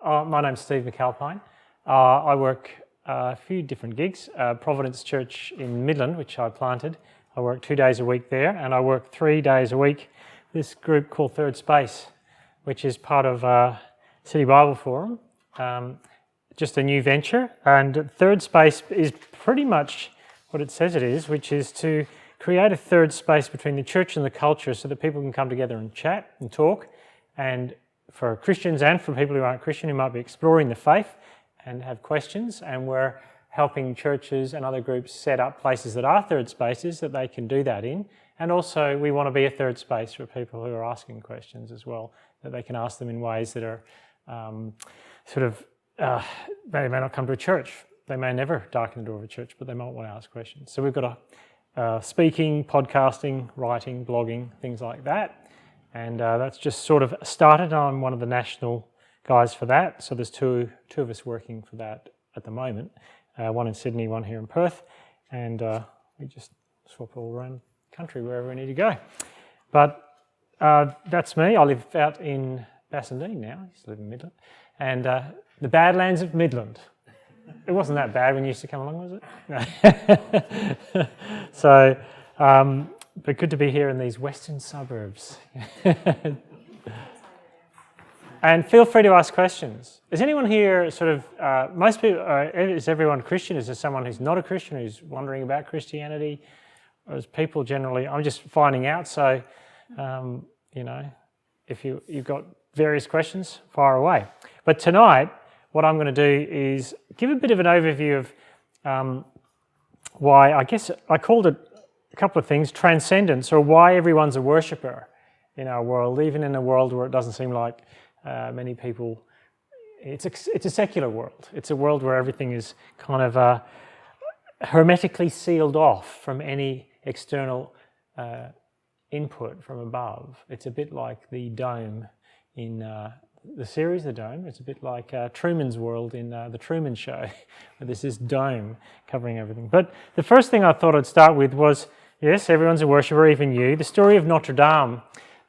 My name's Steve McAlpine. I work a few different gigs. Providence Church in Midland, which I planted. I work 2 days a week there, and I work 3 days a week with this group called Third Space, which is part of City Bible Forum. Just a new venture, and Third Space is pretty much what it says it is, which is to create a third space between the church and the culture so that people can come together and chat and talk, and for Christians and for people who aren't Christian who might be exploring the faith and have questions, and we're helping churches and other groups set up places that are third spaces that they can do that in. And also we want to be a third space for people who are asking questions as well, that they can ask them in ways that are they may not come to a church. They may never darken the door of a church, but they might want to ask questions. So we've got speaking, podcasting, writing, blogging, things like that. And that's just sort of started. I'm one of the national guys for that. So there's two of us working for that at the moment. One in Sydney, one here in Perth. And we just swap all around the country wherever we need to go. But that's me. I live out in Bassendean now. I used to live in Midland. And the Badlands of Midland. It wasn't that bad when you used to come along, was it? No. So, but good to be here in these western suburbs. And feel free to ask questions. Is anyone here sort of, most people, is everyone Christian? Is there someone who's not a Christian who's wondering about Christianity? Or is people generally, I'm just finding out, so, if you've got various questions, fire away. But tonight, what I'm going to do is give a bit of an overview of why, I guess I called it a couple of things, transcendence, or why everyone's a worshipper in our world, even in a world where it doesn't seem like many people, it's a secular world. It's a world where everything is kind of hermetically sealed off from any external input from above. It's a bit like the dome in the series The Dome. It's a bit like Truman's World in The Truman Show, where there's this dome covering everything. But the first thing I thought I'd start with was, yes, everyone's a worshipper, even you, the story of Notre Dame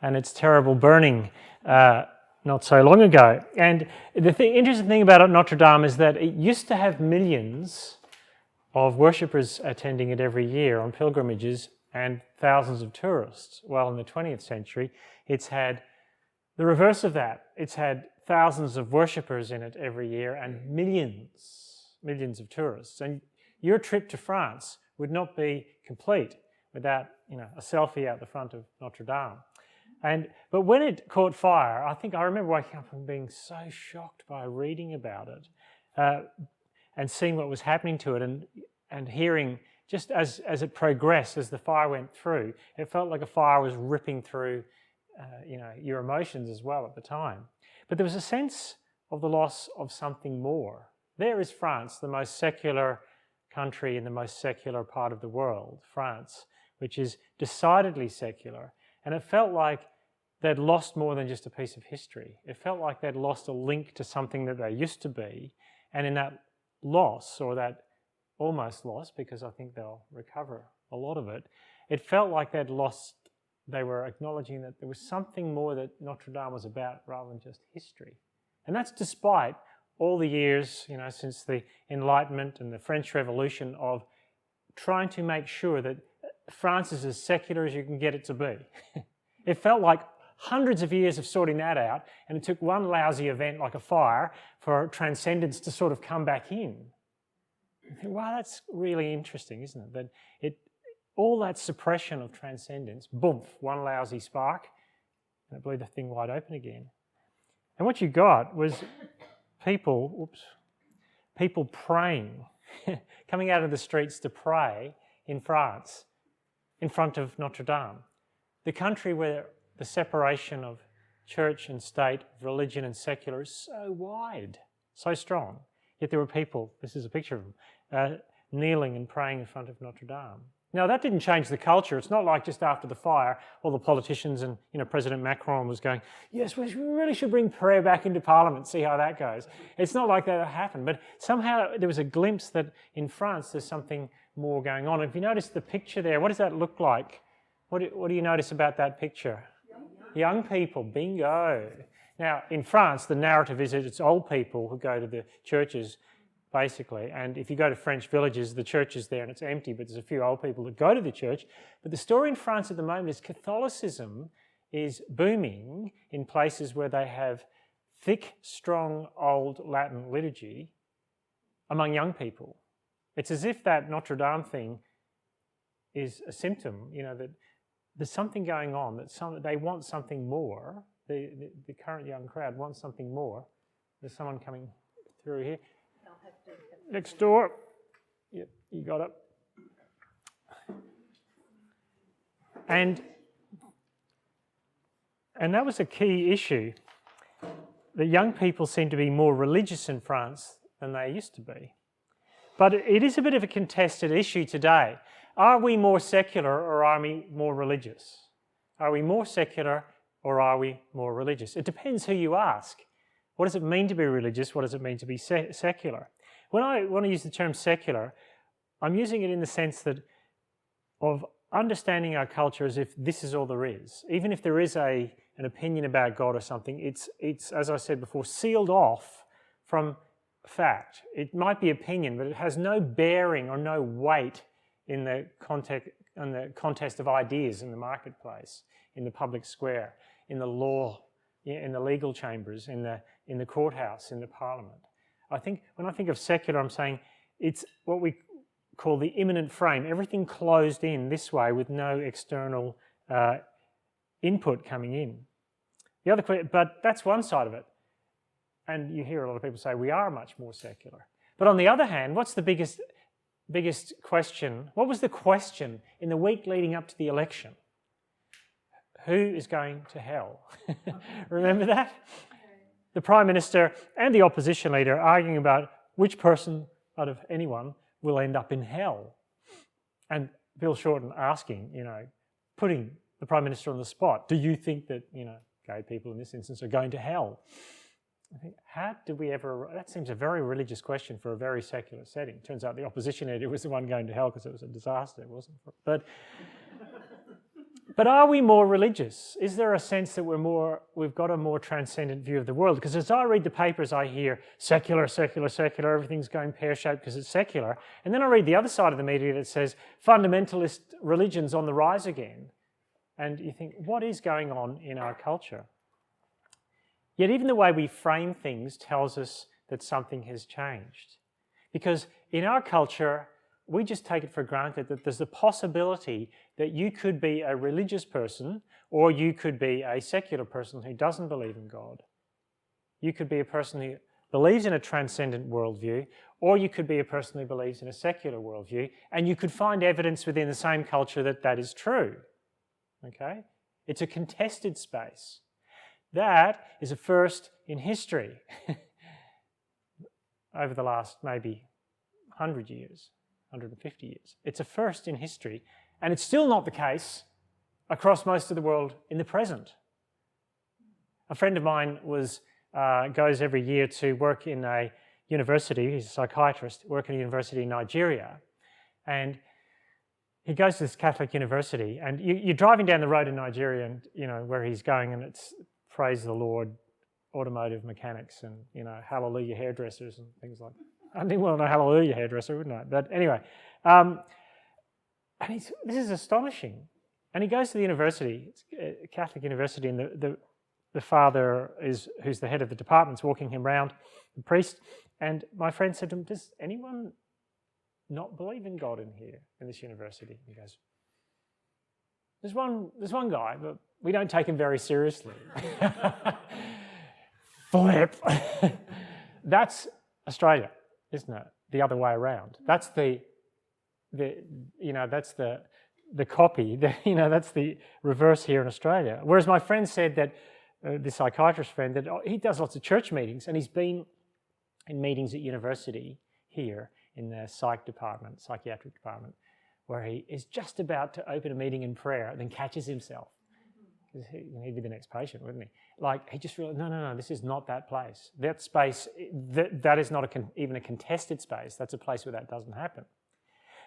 and its terrible burning not so long ago. And the interesting thing about Notre Dame is that it used to have millions of worshippers attending it every year on pilgrimages and thousands of tourists. Well, in the 20th century, it's had the reverse of that. It's had thousands of worshippers in it every year and millions of tourists. And your trip to France would not be complete without, a selfie out the front of Notre Dame. But when it caught fire, I remember waking up and being so shocked by reading about it and seeing what was happening to it and hearing, just as it progressed, as the fire went through, it felt like a fire was ripping through your emotions as well at the time. But there was a sense of the loss of something more. There is France, the most secular country in the most secular part of the world, France, which is decidedly secular. And it felt like they'd lost more than just a piece of history. It felt like they'd lost a link to something that they used to be. And in that loss, or that almost loss, because I think they'll recover a lot of it, it felt like they were acknowledging that there was something more that Notre Dame was about rather than just history. And that's despite all the years, since the Enlightenment and the French Revolution, of trying to make sure that France is as secular as you can get it to be. It felt like hundreds of years of sorting that out, and it took one lousy event like a fire for transcendence to sort of come back in. You think, wow, that's really interesting, isn't it? That all that suppression of transcendence, boom, one lousy spark, and it blew the thing wide open again. And what you got was people praying, coming out of the streets to pray in France, in front of Notre Dame, the country where the separation of church and state, religion and secular is so wide, so strong. Yet there were people, this is a picture of them, kneeling and praying in front of Notre Dame. Now, that didn't change the culture. It's not like just after the fire, all the politicians and President Macron was going, yes, we really should bring prayer back into Parliament, see how that goes. It's not like that happened. But somehow there was a glimpse that in France there's something more going on. If you notice the picture there, what does that look like? What do you notice about that picture? Young people, bingo. Now, in France, the narrative is that it's old people who go to the churches, basically. And if you go to French villages, the church is there and it's empty, but there's a few old people that go to the church. But the story in France at the moment is Catholicism is booming in places where they have thick, strong, old Latin liturgy among young people. It's as if that Notre Dame thing is a symptom, that there's something going on, that they want something more. The current young crowd wants something more. There's someone coming through here. Next door. Yep, you got it. And that was a key issue. The young people seem to be more religious in France than they used to be. But it is a bit of a contested issue today. Are we more secular or are we more religious? Are we more secular or are we more religious? It depends who you ask. What does it mean to be religious? What does it mean to be secular? When I want to use the term secular, I'm using it in the sense of understanding our culture as if this is all there is. Even if there is an opinion about God or something, it's, as I said before, sealed off from fact. It might be opinion, but it has no bearing or no weight in the contest of ideas in the marketplace, in the public square, in the law, in the legal chambers, in the courthouse, in the parliament. I think when I think of secular, I'm saying it's what we call the immanent frame, everything closed in this way with no external input coming in. The other, but that's one side of it. And you hear a lot of people say we are much more secular. But on the other hand, what's the biggest question? What was the question in the week leading up to the election? Who is going to hell? Remember that? The Prime Minister and the opposition leader arguing about which person out of anyone will end up in hell. And Bill Shorten asking, putting the Prime Minister on the spot, do you think that, gay people in this instance are going to hell? I think, how did we ever... That seems a very religious question for a very secular setting. Turns out the opposition leader was the one going to hell because it was a disaster, it wasn't? But are we more religious? Is there a sense that we've got a more transcendent view of the world? Because as I read the papers, I hear secular, secular, secular, everything's going pear-shaped because it's secular. And then I read the other side of the media that says fundamentalist religion's on the rise again. And you think, what is going on in our culture? Yet even the way we frame things tells us that something has changed. Because in our culture, we just take it for granted that there's a possibility that you could be a religious person or you could be a secular person who doesn't believe in God. You could be a person who believes in a transcendent worldview, or you could be a person who believes in a secular worldview, and you could find evidence within the same culture that that is true. Okay? It's a contested space. That is a first in history over the last maybe 100 years. 150 years. It's a first in history, and it's still not the case across most of the world in the present. A friend of mine goes every year to work in a university. He's a psychiatrist, work in a university in Nigeria, and he goes to this Catholic university, and you're driving down the road in Nigeria, and where he's going, and it's praise the Lord, automotive mechanics, and hallelujah hairdressers and things like that. I didn't want to know hallelujah hairdresser, wouldn't I? But anyway, and this is astonishing. And he goes to the university, it's a Catholic university, and the father who's the head of the department, is walking him around, the priest. And my friend said to him, "Does anyone not believe in God in here, in this university?" He goes, "There's one guy, but we don't take him very seriously." Flip. That's Australia, isn't it? The other way around. That's the copy. That's the reverse here in Australia. Whereas my friend said that the psychiatrist friend that he does lots of church meetings, and he's been in meetings at university here in the psychiatric department, where he is just about to open a meeting in prayer and then catches himself. He'd be the next patient, wouldn't he? Like, he just realized, no, this is not that place. That space, that is not even a contested space. That's a place where that doesn't happen.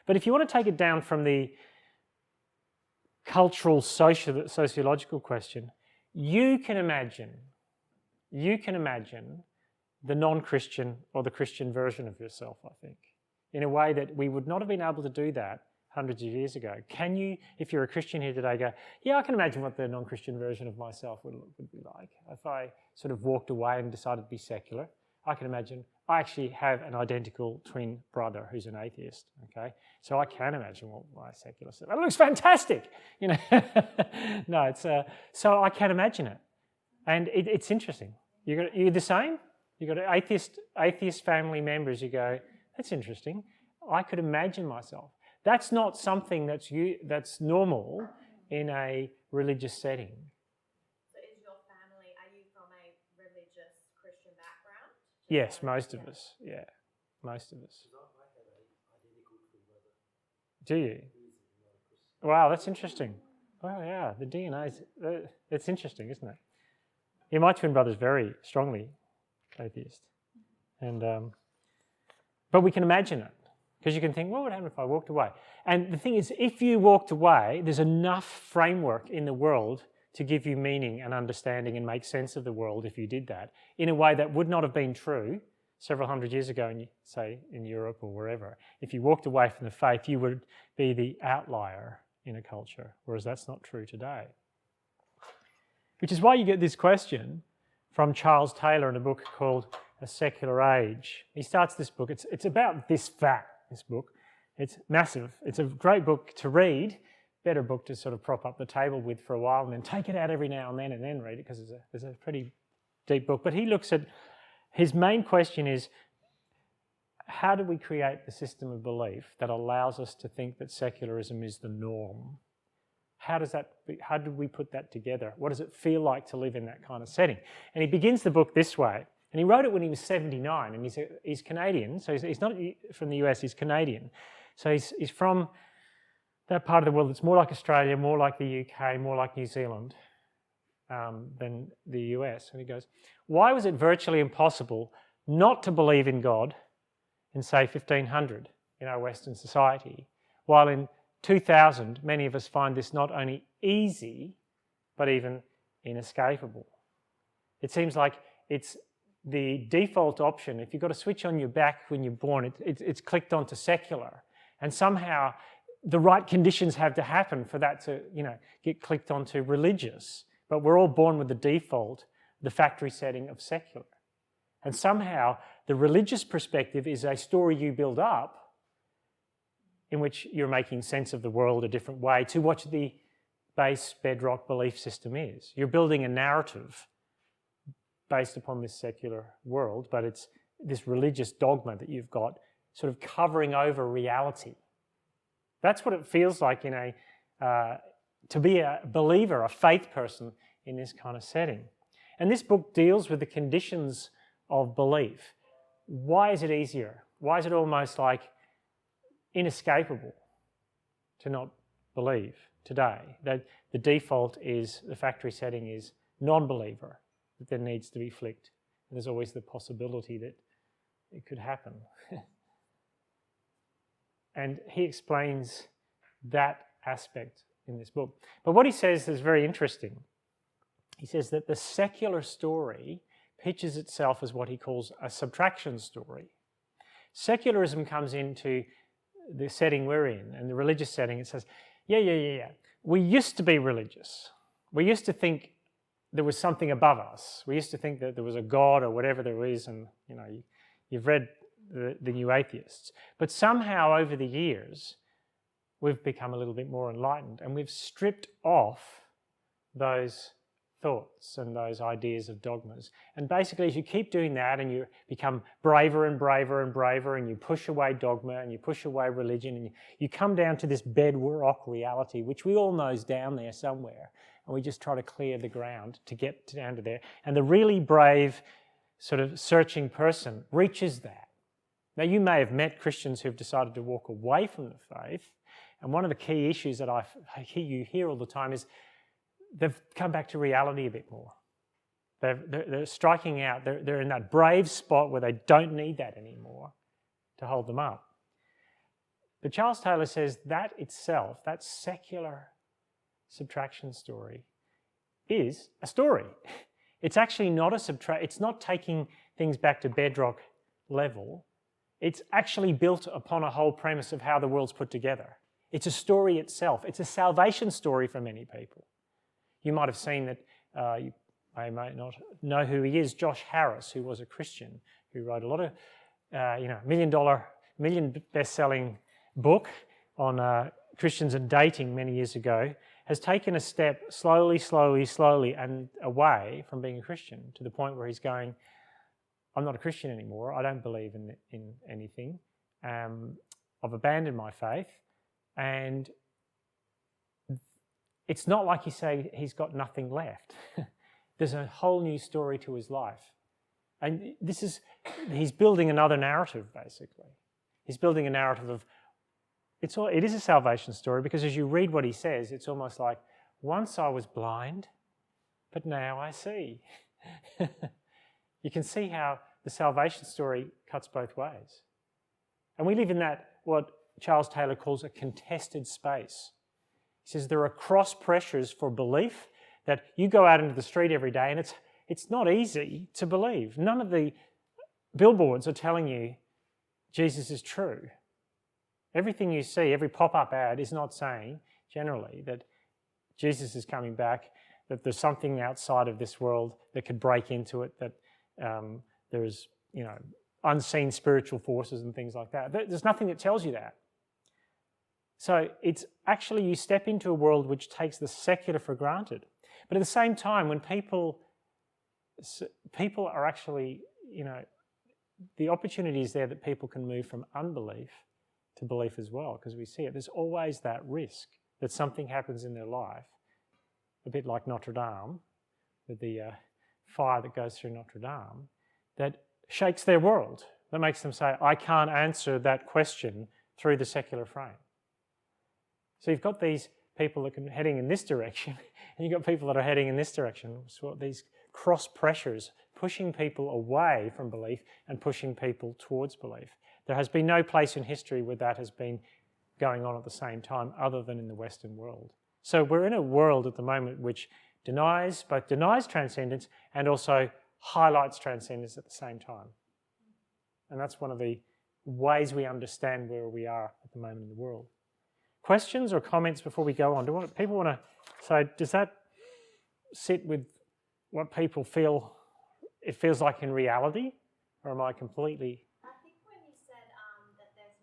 But if you want to take it down from the cultural, sociological question, you can imagine you can imagine the non-Christian or the Christian version of yourself, I think, in a way that we would not have been able to do that hundreds of years ago. Can you, if you're a Christian here today, go, yeah, I can imagine what the non-Christian version of myself would be like. If I sort of walked away and decided to be secular, I can imagine I actually have an identical twin brother who's an atheist, okay? So I can imagine what my secular self, that looks fantastic, you know. No, it's, so I can imagine it. And it's interesting. You're the same? You've got atheist family members, you go, that's interesting. I could imagine myself. That's not something that's normal in a religious setting. So is your family, are you from a religious Christian background? Yes, most of us. Yeah, most of us. Do you? Wow, that's interesting. Well, yeah, the DNA's, it's interesting, isn't it? Yeah, my twin brother's very strongly atheist. And but we can imagine it. Because you can think, what would happen if I walked away? And the thing is, if you walked away, there's enough framework in the world to give you meaning and understanding and make sense of the world if you did that in a way that would not have been true several hundred years ago, say in Europe or wherever. If you walked away from the faith, you would be the outlier in a culture, whereas that's not true today. Which is why you get this question from Charles Taylor in a book called A Secular Age. He starts this book, it's about this fat. This book. It's massive. It's a great book to read, better book to sort of prop up the table with for a while and then take it out every now and then read it because it's a pretty deep book. But he looks at, his main question is, how do we create the system of belief that allows us to think that secularism is the norm? How do we put that together? What does it feel like to live in that kind of setting? And he begins the book this way. And he wrote it when he was 79, and he's Canadian, so he's not from the US, he's Canadian. So he's from that part of the world that's more like Australia, more like the UK, more like New Zealand than the US. And he goes, why was it virtually impossible not to believe in God in, say, 1500 in our Western society, while in 2000, many of us find this not only easy, but even inescapable? It seems like it's the default option. If you've got a switch on your back when you're born, it's clicked onto secular. And somehow the right conditions have to happen for that to, get clicked onto religious. But we're all born with the default, the factory setting of secular. And somehow the religious perspective is a story you build up in which you're making sense of the world a different way to what the base bedrock belief system is. You're building a narrative based upon this secular world, but it's this religious dogma that you've got sort of covering over reality. That's what it feels like to be a believer, a faith person in this kind of setting. And this book deals with the conditions of belief. Why is it easier? Why is it almost like inescapable to not believe today? That the default is, the factory setting is non-believer, that there needs to be flicked. And there's always the possibility that it could happen. And he explains that aspect in this book. But what he says is very interesting. He says that the secular story pitches itself as what he calls a subtraction story. Secularism comes into the setting we're in, and the religious setting. It says, yeah. We used to be religious. We used to think there was something above us. We used to think that there was a God or whatever there is, and you've read the New Atheists. But somehow over the years, we've become a little bit more enlightened, and we've stripped off those thoughts and those ideas of dogmas. And basically, as you keep doing that and you become braver and braver and braver, and you push away dogma and you push away religion, and you come down to this bedrock reality, which we all know is down there somewhere, and we just try to clear the ground to get down to there. And the really brave, sort of searching person reaches that. Now, you may have met Christians who've decided to walk away from the faith, and one of the key issues that you hear all the time is they've come back to reality a bit more. They're striking out. They're in that brave spot where they don't need that anymore to hold them up. But Charles Taylor says that itself, that secular subtraction story, is a story. It's actually not it's not taking things back to bedrock level. It's actually built upon a whole premise of how the world's put together. It's a story itself. It's a salvation story for many people. You might have seen that, you may not know who he is, Josh Harris, who was a Christian, who wrote a lot of, million best-selling book on Christians and dating many years ago, has taken a step slowly and away from being a Christian to the point where he's going, I'm not a Christian anymore. I don't believe in anything. I've abandoned my faith. And it's not like he's got nothing left. There's a whole new story to his life. And he's building another narrative, basically. He's building a narrative of, it is a salvation story, because as you read what he says, it's almost like, once I was blind, but now I see. You can see how the salvation story cuts both ways. And we live in that, what Charles Taylor calls a contested space. He says there are cross pressures for belief, that you go out into the street every day and it's not easy to believe. None of the billboards are telling you Jesus is true. Everything you see, every pop-up ad is not saying, generally, that Jesus is coming back, that there's something outside of this world that could break into it, that there's, unseen spiritual forces and things like that. There's nothing that tells you that. So it's actually, you step into a world which takes the secular for granted. But at the same time, when people are actually, the opportunity is there that people can move from unbelief to belief as well, because we see it. There's always that risk that something happens in their life, a bit like Notre Dame, with the fire that goes through Notre Dame, that shakes their world, that makes them say, I can't answer that question through the secular frame. So you've got these people that are heading in this direction, and you've got people that are heading in this direction. So these cross pressures, pushing people away from belief and pushing people towards belief. There has been no place in history where that has been going on at the same time, other than in the Western world. So we're in a world at the moment which both denies transcendence and also highlights transcendence at the same time. And that's one of the ways we understand where we are at the moment in the world. Questions or comments before we go on? People want to say, does that sit with what people feel it feels like in reality? Or am I completely... I think when you said that there's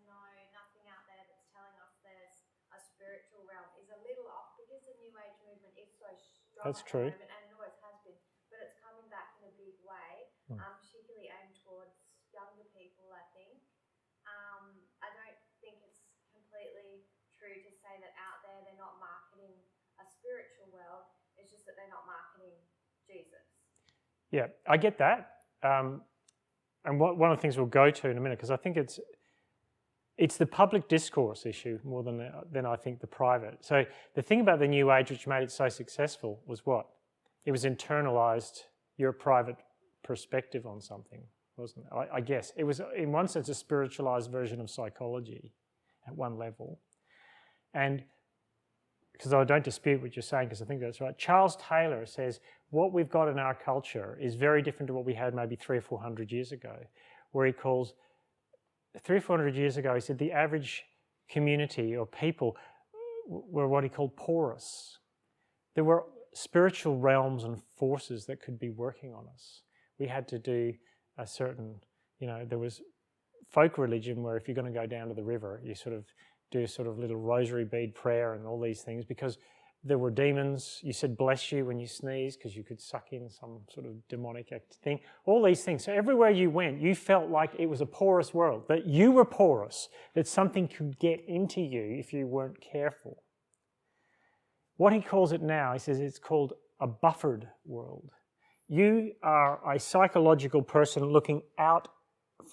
nothing out there that's telling us there's a spiritual realm is a little off, because the New Age movement is so strong That's at true. the moment, and it always has been, but it's coming back in a big way, particularly aimed towards younger people, I think. I don't think it's completely true to say that out there they're not marketing a spiritual world. It's just that they're not marketing Jesus. Yeah, I get that. And one of the things we'll go to in a minute, because I think it's the public discourse issue more than I think the private. So the thing about the New Age which made it so successful was what? It was internalized your private perspective on something, wasn't it? I guess. It was, in one sense, a spiritualized version of psychology at one level. And because I don't dispute what you're saying, because I think that's right. Charles Taylor says what we've got in our culture is very different to what we had maybe 300 or 400 years ago, where he calls, 300 or 400 years ago, he said the average community or people were what he called porous. There were spiritual realms and forces that could be working on us. We had to do a certain, there was folk religion where if you're going to go down to the river, you sort of do a sort of little rosary bead prayer and all these things, because there were demons. You said bless you when you sneeze because you could suck in some sort of demonic thing. All these things. So everywhere you went, you felt like it was a porous world, that you were porous, that something could get into you if you weren't careful. What he calls it now, he says it's called a buffered world. You are a psychological person looking out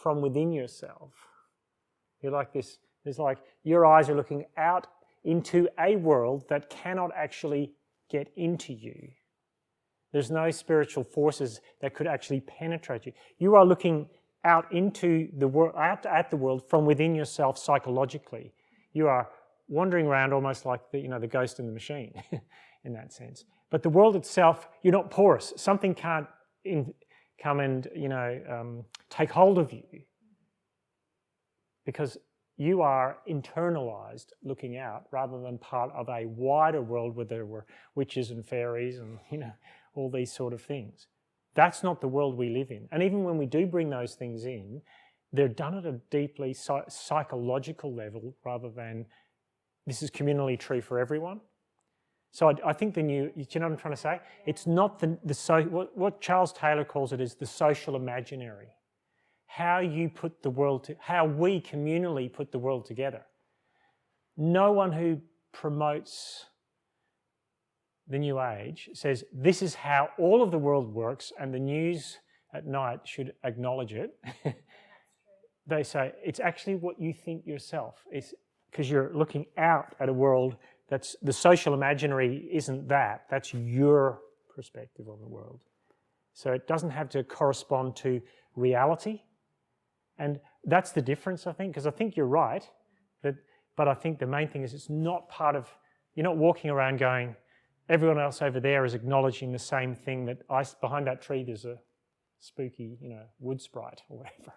from within yourself. You're like this. It's like your eyes are looking out into a world that cannot actually get into you. There's no spiritual forces that could actually penetrate you. You are looking out into the world, out at the world from within yourself psychologically. You are wandering around almost like the ghost in the machine in that sense. But the world itself, you're not porous. Something can't come and take hold of you, because you are internalized looking out rather than part of a wider world where there were witches and fairies and all these sort of things. That's not the world we live in. And even when we do bring those things in, they're done at a deeply psychological level rather than this is communally true for everyone. So I think do you know what I'm trying to say? It's not what Charles Taylor calls it is the social imaginary. How we communally put the world together. No one who promotes the New Age says this is how all of the world works and the news at night should acknowledge it. They say it's actually what you think yourself. It's because you're looking out at a world that's the social imaginary isn't that. That's your perspective on the world. So it doesn't have to correspond to reality. And that's the difference, I think, because I think you're right. But I think the main thing is it's not part of, you're not walking around going, everyone else over there is acknowledging the same thing that behind that tree there's a spooky, wood sprite or whatever,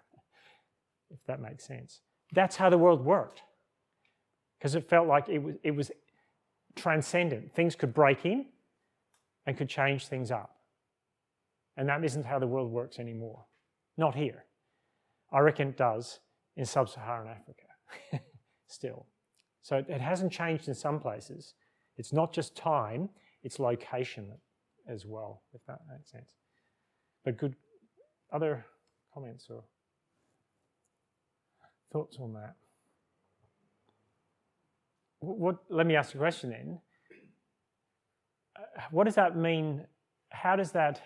if that makes sense. That's how the world worked. Because it felt like it was transcendent. Things could break in and could change things up. And that isn't how the world works anymore. Not here. I reckon it does in sub-Saharan Africa still. So it hasn't changed in some places. It's not just time, it's location as well, if that makes sense. But good, other comments or thoughts on that? Let me ask you a question then. What does that mean? How does that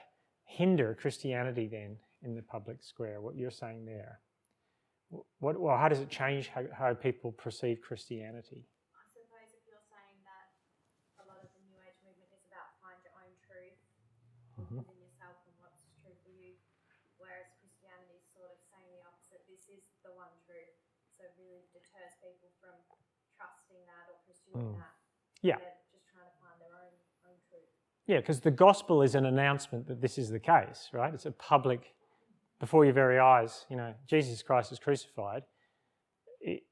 hinder Christianity then in the public square, what you're saying there? How does it change how people perceive Christianity? I suppose if you're saying that a lot of the New Age movement is about find your own truth within yourself and what's true for you, whereas Christianity is sort of saying the opposite. This is the one truth. So it really deters people from trusting that or pursuing that. Yeah. They're just trying to find their own truth. Yeah, because the gospel is an announcement that this is the case, right? It's a public, before your very eyes, Jesus Christ is crucified.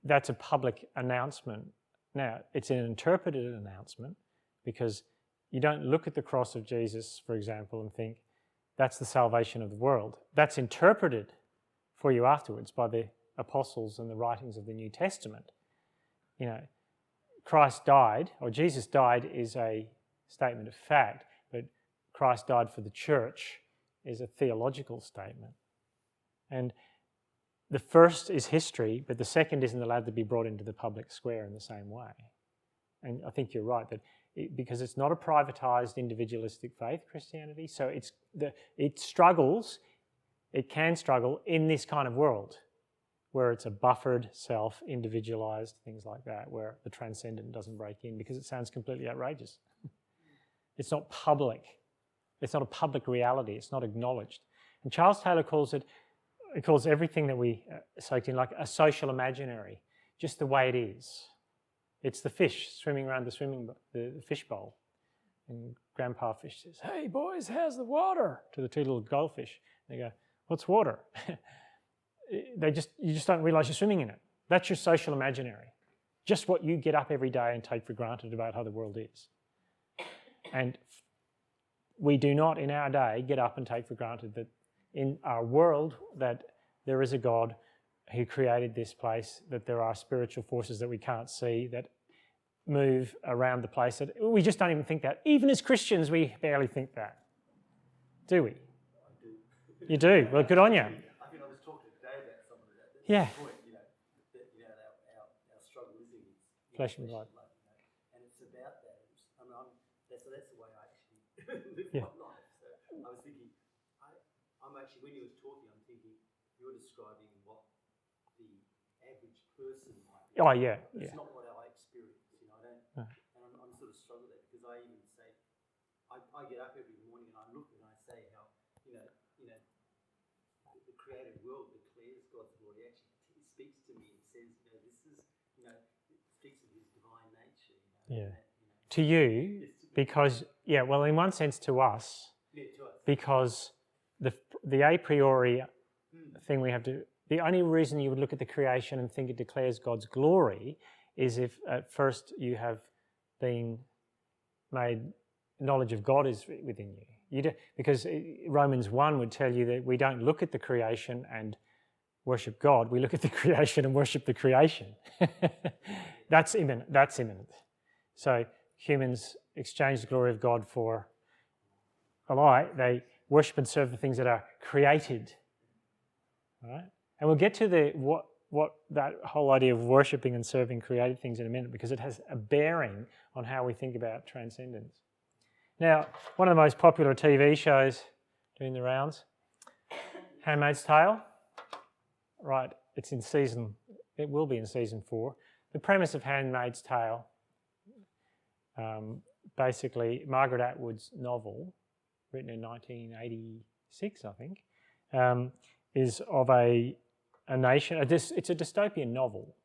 That's a public announcement. Now, it's an interpreted announcement because you don't look at the cross of Jesus, for example, and think, that's the salvation of the world. That's interpreted for you afterwards by the apostles and the writings of the New Testament. Christ died, or Jesus died is a statement of fact, but Christ died for the church is a theological statement. And the first is history, but the second isn't allowed to be brought into the public square in the same way. And I think you're right, that because it's not a privatized, individualistic faith, Christianity, so it struggles, it can struggle in this kind of world where it's a buffered self, individualized, things like that, where the transcendent doesn't break in because it sounds completely outrageous. It's not public. It's not a public reality. It's not acknowledged. And Charles Taylor calls everything that we soaked in like a social imaginary, just the way it is. It's the fish swimming around the fish bowl. And Grandpa Fish says, "Hey boys, how's the water?" to the two little goldfish. They go, "What's water?" You just don't realise you're swimming in it. That's your social imaginary. Just what you get up every day and take for granted about how the world is. And we do not in our day get up and take for granted that in our world that there is a God who created this place, that there are spiritual forces that we can't see that move around the place. That we just don't even think that. Even as Christians, we barely think that. Do we? I do. You do? Well, good on you. Yeah. Point, our struggle is in flesh and blood. And it's about that. That's the way I actually live my life. So I was thinking, I'm actually, when you were talking, I'm thinking you're describing what the average person might be. Oh yeah. It's not what I experience. I don't, and I'm sort of struggling with that because I even say, I get up every morning and I look and I say how the created world declares God's glory. Actually, it speaks to me and says, this is, it speaks of His divine nature. Yeah. To you, because, well, in one sense to us, because the a priori thing we have to, the only reason you would look at the creation and think it declares God's glory is if at first you have been made, knowledge of God is within you. Because Romans 1 would tell you that we don't look at the creation and worship God, we look at the creation and worship the creation. That's imminent. So humans exchange the glory of God for a lie. They worship and serve the things that are created. All right? And we'll get to what that whole idea of worshipping and serving created things in a minute, because it has a bearing on how we think about transcendence. Now, one of the most popular TV shows doing the rounds, Handmaid's Tale. Right, it will be in season 4. The premise of Handmaid's Tale, basically Margaret Atwood's novel, written in 1986, I think, is of a nation. It's a dystopian novel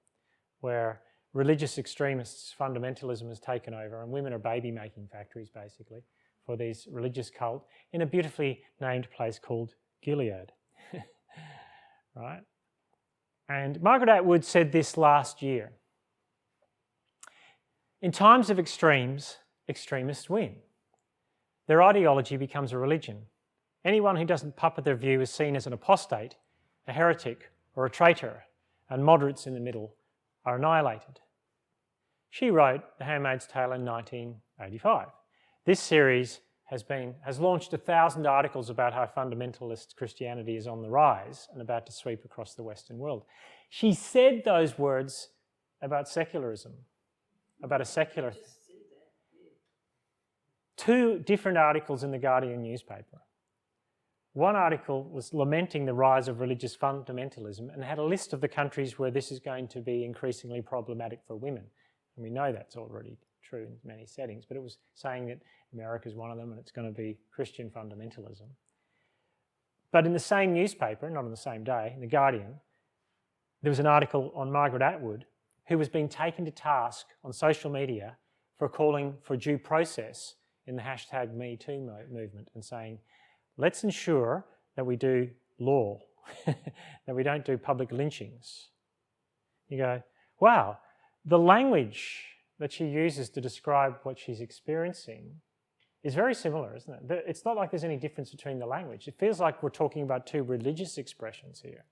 where religious extremists, fundamentalism has taken over, and women are baby-making factories, basically, for these religious cult in a beautifully named place called Gilead. Right? And Margaret Atwood said this last year. In times of extremes, extremists win. Their ideology becomes a religion. Anyone who doesn't puppet their view is seen as an apostate, a heretic, or a traitor, and moderates in the middle are annihilated. She wrote The Handmaid's Tale in 1985. This series has launched 1,000 articles about how fundamentalist Christianity is on the rise and about to sweep across the Western world. She said those words about secularism, about a secular... 2 different articles in the Guardian newspaper. One article was lamenting the rise of religious fundamentalism and had a list of the countries where this is going to be increasingly problematic for women. And we know that's already true in many settings, but it was saying that America is one of them and it's going to be Christian fundamentalism. But in the same newspaper, not on the same day, in The Guardian, there was an article on Margaret Atwood, who was being taken to task on social media for calling for due process in the hashtag #MeToo movement and saying, let's ensure that we do law, that we don't do public lynchings. You go, wow, the language that she uses to describe what she's experiencing is very similar, isn't it? It's not like there's any difference between the language. It feels like we're talking about 2 religious expressions here,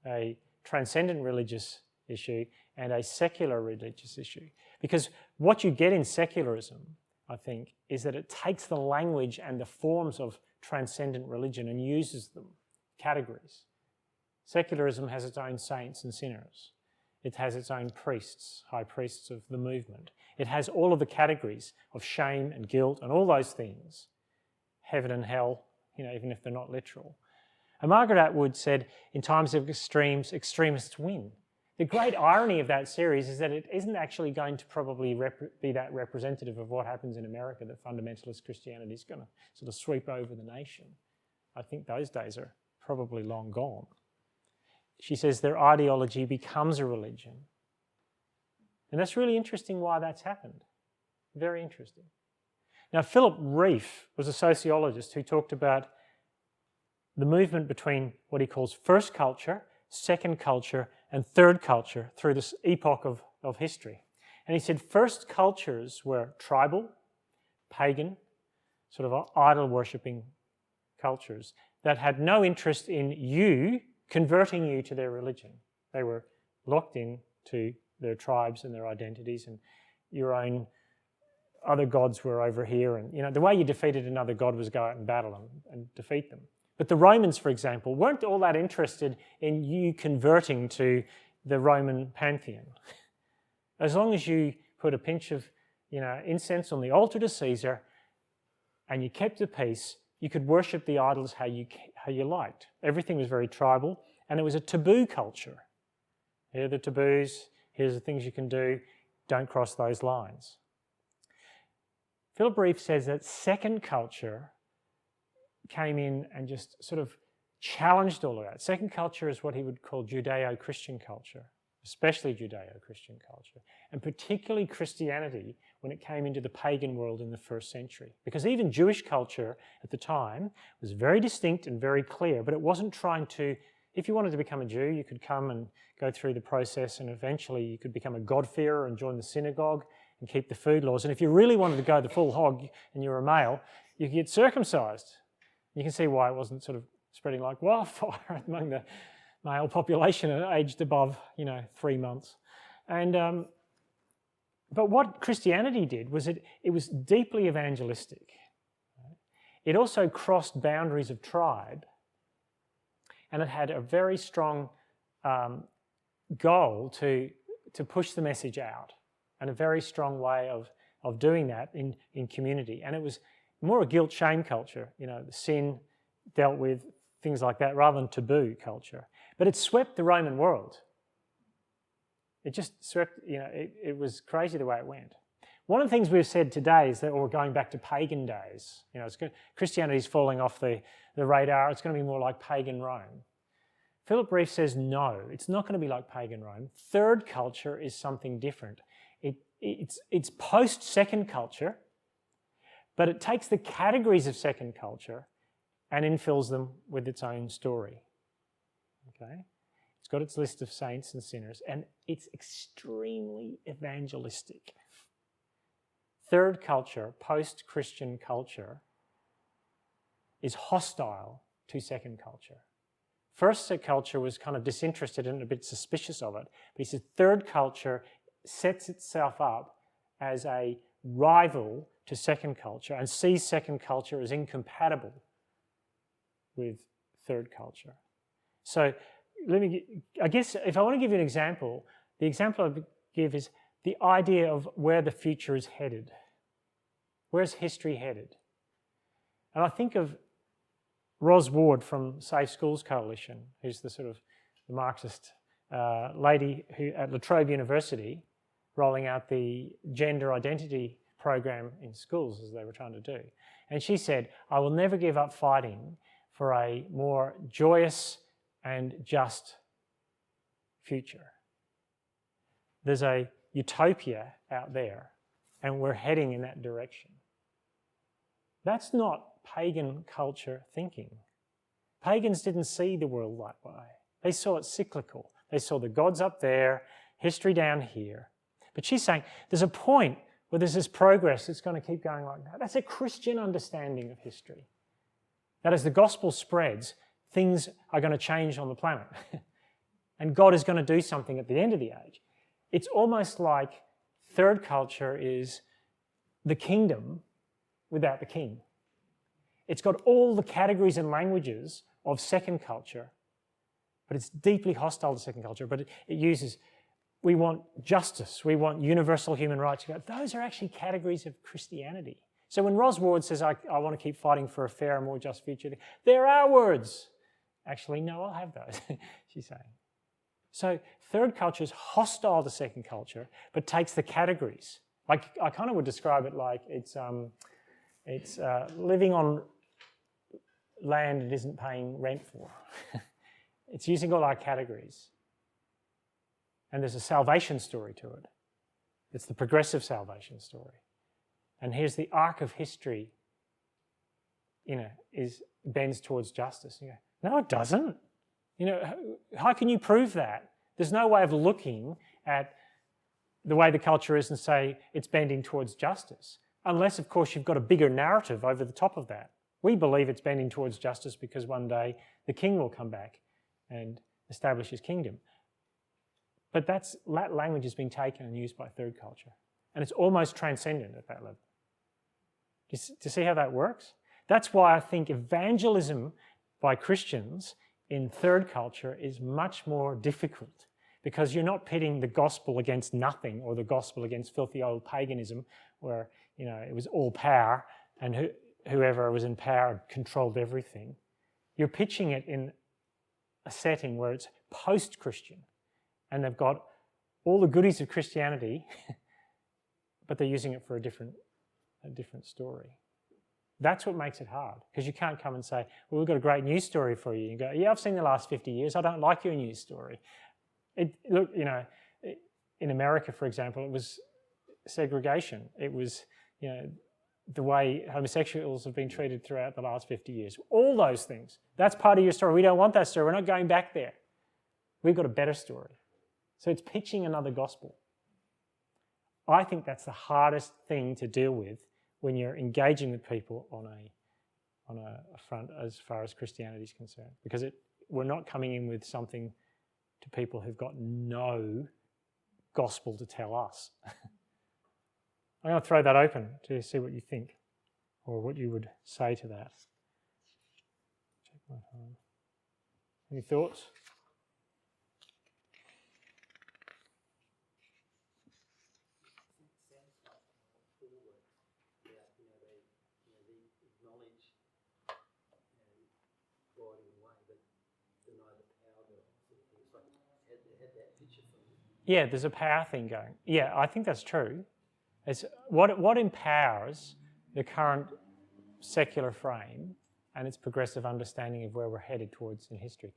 a transcendent religious issue and a secular religious issue. Because what you get in secularism, I think, is that it takes the language and the forms of transcendent religion and uses them, categories. Secularism has its own saints and sinners. It has its own priests, high priests of the movement. It has all of the categories of shame and guilt and all those things, heaven and hell, even if they're not literal. And Margaret Atwood said, in times of extremes, extremists win. The great irony of that series is that it isn't actually going to probably be that representative of what happens in America, that fundamentalist Christianity is going to sort of sweep over the nation. I think those days are probably long gone. She says their ideology becomes a religion. And that's really interesting why that's happened. Very interesting. Now, Philip Reif was a sociologist who talked about the movement between what he calls first culture, second culture, and third culture through this epoch of history. And he said first cultures were tribal, pagan, sort of idol-worshipping cultures that had no interest in you converting you to their religion. They were locked in to their tribes and their identities, and your own other gods were over here. And the way you defeated another god was go out and battle and defeat them. But the Romans, for example, weren't all that interested in you converting to the Roman pantheon. As long as you put a pinch of incense on the altar to Caesar and you kept the peace, you could worship the idols how you liked. Everything was very tribal, and it was a taboo culture. Here are the taboos, here's the things you can do, don't cross those lines. Philip Reif says that second culture came in and just sort of challenged all of that. Second culture is what he would call Judeo-Christian culture. especially Judeo-Christian culture, and particularly Christianity when it came into the pagan world in the first century. Because even Jewish culture at the time was very distinct and very clear, but it wasn't trying to, if you wanted to become a Jew, you could come and go through the process, and eventually you could become a God-fearer and join the synagogue and keep the food laws. And if you really wanted to go the full hog and you were a male, you could get circumcised. You can see why it wasn't sort of spreading like wildfire among the male population aged above, 3 months. And but what Christianity did was it was deeply evangelistic. It also crossed boundaries of tribe, and it had a very strong goal to push the message out, and a very strong way of doing that in community. And it was more a guilt-shame culture, the sin dealt with, things like that, rather than taboo culture. But it swept the Roman world. It just swept, it was crazy the way it went. One of the things we've said today is that we're going back to pagan days. Christianity's falling off the radar. It's going to be more like pagan Rome. Philip Reeve says no, it's not going to be like pagan Rome. Third culture is something different. It's post-second culture, but it takes the categories of second culture and infills them with its own story. Okay? It's got its list of saints and sinners, and it's extremely evangelistic. Third culture, post-Christian culture, is hostile to second culture. First culture was kind of disinterested and a bit suspicious of it, but he said third culture sets itself up as a rival to second culture and sees second culture as incompatible with third culture. So I guess if I want to give you an example, the example I give is the idea of where the future is headed. Where's history headed? And I think of Ros Ward from Safe Schools Coalition, who's the sort of the Marxist lady who at La Trobe University rolling out the gender identity program in schools as they were trying to do. And she said, I will never give up fighting for a more joyous and just future. There's a utopia out there, and we're heading in that direction. That's not pagan culture thinking. Pagans didn't see the world that way. They saw it cyclical. They saw the gods up there, history down here. But she's saying there's a point where there's this progress that's going to keep going like that. That's a Christian understanding of history. That as the gospel spreads, things are going to change on the planet. And God is going to do something at the end of the age. It's almost like third culture is the kingdom without the king. It's got all the categories and languages of second culture, but it's deeply hostile to second culture. But it uses, we want justice, we want universal human rights. Those are actually categories of Christianity. So when Ros Ward says, I want to keep fighting for a fair and more just future, there are words. Actually, no, I'll have those, she's saying. So third culture is hostile to second culture, but takes the categories. Like I kind of would describe it like it's living on land it isn't paying rent for. It's using all our categories. And there's a salvation story to it. It's the progressive salvation story. And here's the arc of history, bends towards justice. You go, no, it doesn't. How can you prove that? There's no way of looking at the way the culture is and say it's bending towards justice. Unless, of course, you've got a bigger narrative over the top of that. We believe it's bending towards justice because one day the king will come back and establish his kingdom. But that language is being taken and used by third culture. And it's almost transcendent at that level. Do you see how that works? That's why I think evangelism by Christians in third culture is much more difficult, because you're not pitting the gospel against nothing or the gospel against filthy old paganism where it was all power and whoever was in power controlled everything. You're pitching it in a setting where it's post-Christian and they've got all the goodies of Christianity, but they're using it for a different story. That's what makes it hard, because you can't come and say, well, we've got a great news story for you. You go, yeah, I've seen the last 50 years. I don't like your news story. Look, in America, for example, it was segregation. It was, the way homosexuals have been treated throughout the last 50 years. All those things. That's part of your story. We don't want that story. We're not going back there. We've got a better story. So it's pitching another gospel. I think that's the hardest thing to deal with when you're engaging with people on a front as far as Christianity is concerned, because we're not coming in with something to people who've got no gospel to tell us. I'm going to throw that open to see what you think or what you would say to that. Check my time. Any thoughts? Yeah, there's a power thing going. Yeah, I think that's true. It's what empowers the current secular frame and its progressive understanding of where we're headed towards in history.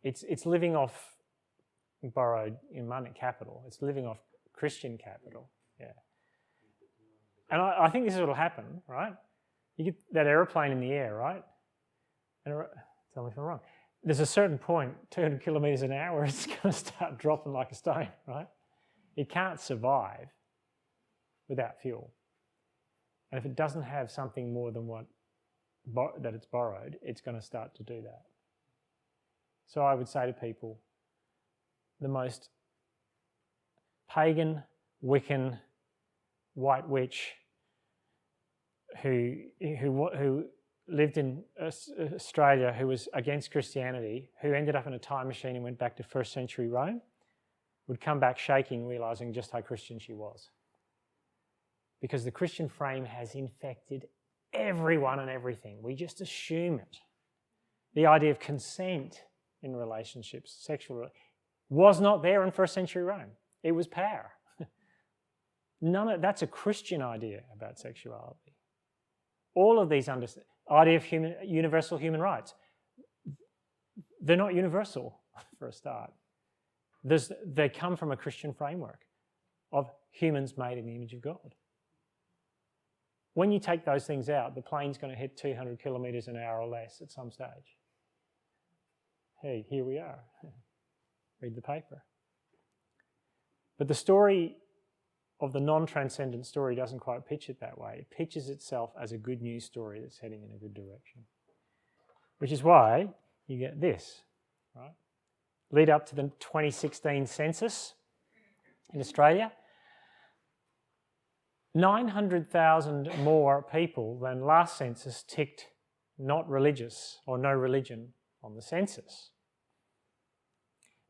It's living off borrowed in money capital. It's living off Christian capital. Yeah. And I think this is what will happen, right? You get that aeroplane in the air, right? And tell me if I'm wrong. There's a certain point, 200 kilometres an hour, it's going to start dropping like a stone, right? It can't survive without fuel. And if it doesn't have something more than that it's borrowed, it's going to start to do that. So I would say to people, the most pagan, Wiccan, white witch who lived in Australia, who was against Christianity, who ended up in a time machine and went back to first century Rome, would come back shaking, realising just how Christian she was. Because the Christian frame has infected everyone and everything. We just assume it. The idea of consent in relationships, sexual, was not there in first century Rome. It was power. That's a Christian idea about sexuality. All of these idea of universal human rights, they're not universal for a start. They come from a Christian framework of humans made in the image of God. When you take those things out, the plane's going to hit 200 kilometres an hour or less at some stage. Hey, here we are. Read the paper. But the story of the non-transcendent story doesn't quite pitch it that way. It pitches itself as a good news story that's heading in a good direction. Which is why you get this, right? Lead up to the 2016 census in Australia, 900,000 more people than last census ticked not religious or no religion on the census.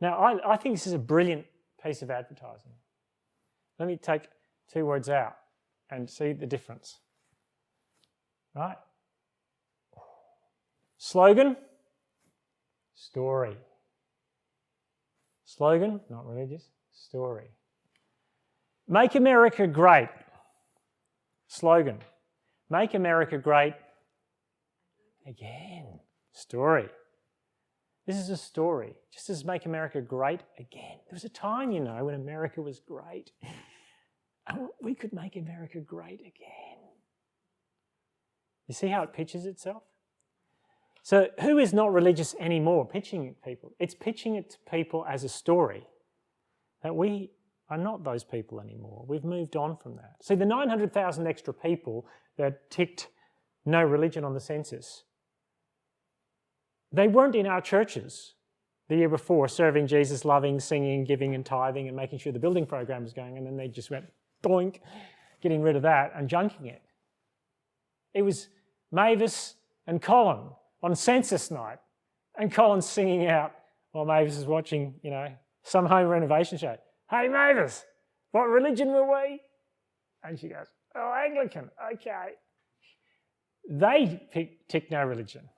Now, I think this is a brilliant piece of advertising. Let me take two words out and see the difference. Right? Slogan, story. Slogan, not religious, story. Make America great. Slogan, make America great again. Story. This is a story, just as make America great again. There was a time, when America was great. And we could make America great again. You see how it pitches itself? So who is not religious anymore pitching it to people? It's pitching it to people as a story that we are not those people anymore. We've moved on from that. See, the 900,000 extra people that ticked no religion on the census, they weren't in our churches the year before, serving Jesus, loving, singing, giving and tithing and making sure the building program was going, and then they just went doink, getting rid of that and junking it. It was Mavis and Colin on census night, and Colin's singing out while Mavis is watching, some home renovation show. Hey Mavis, what religion were we? And she goes, oh, Anglican, okay. They tick no religion.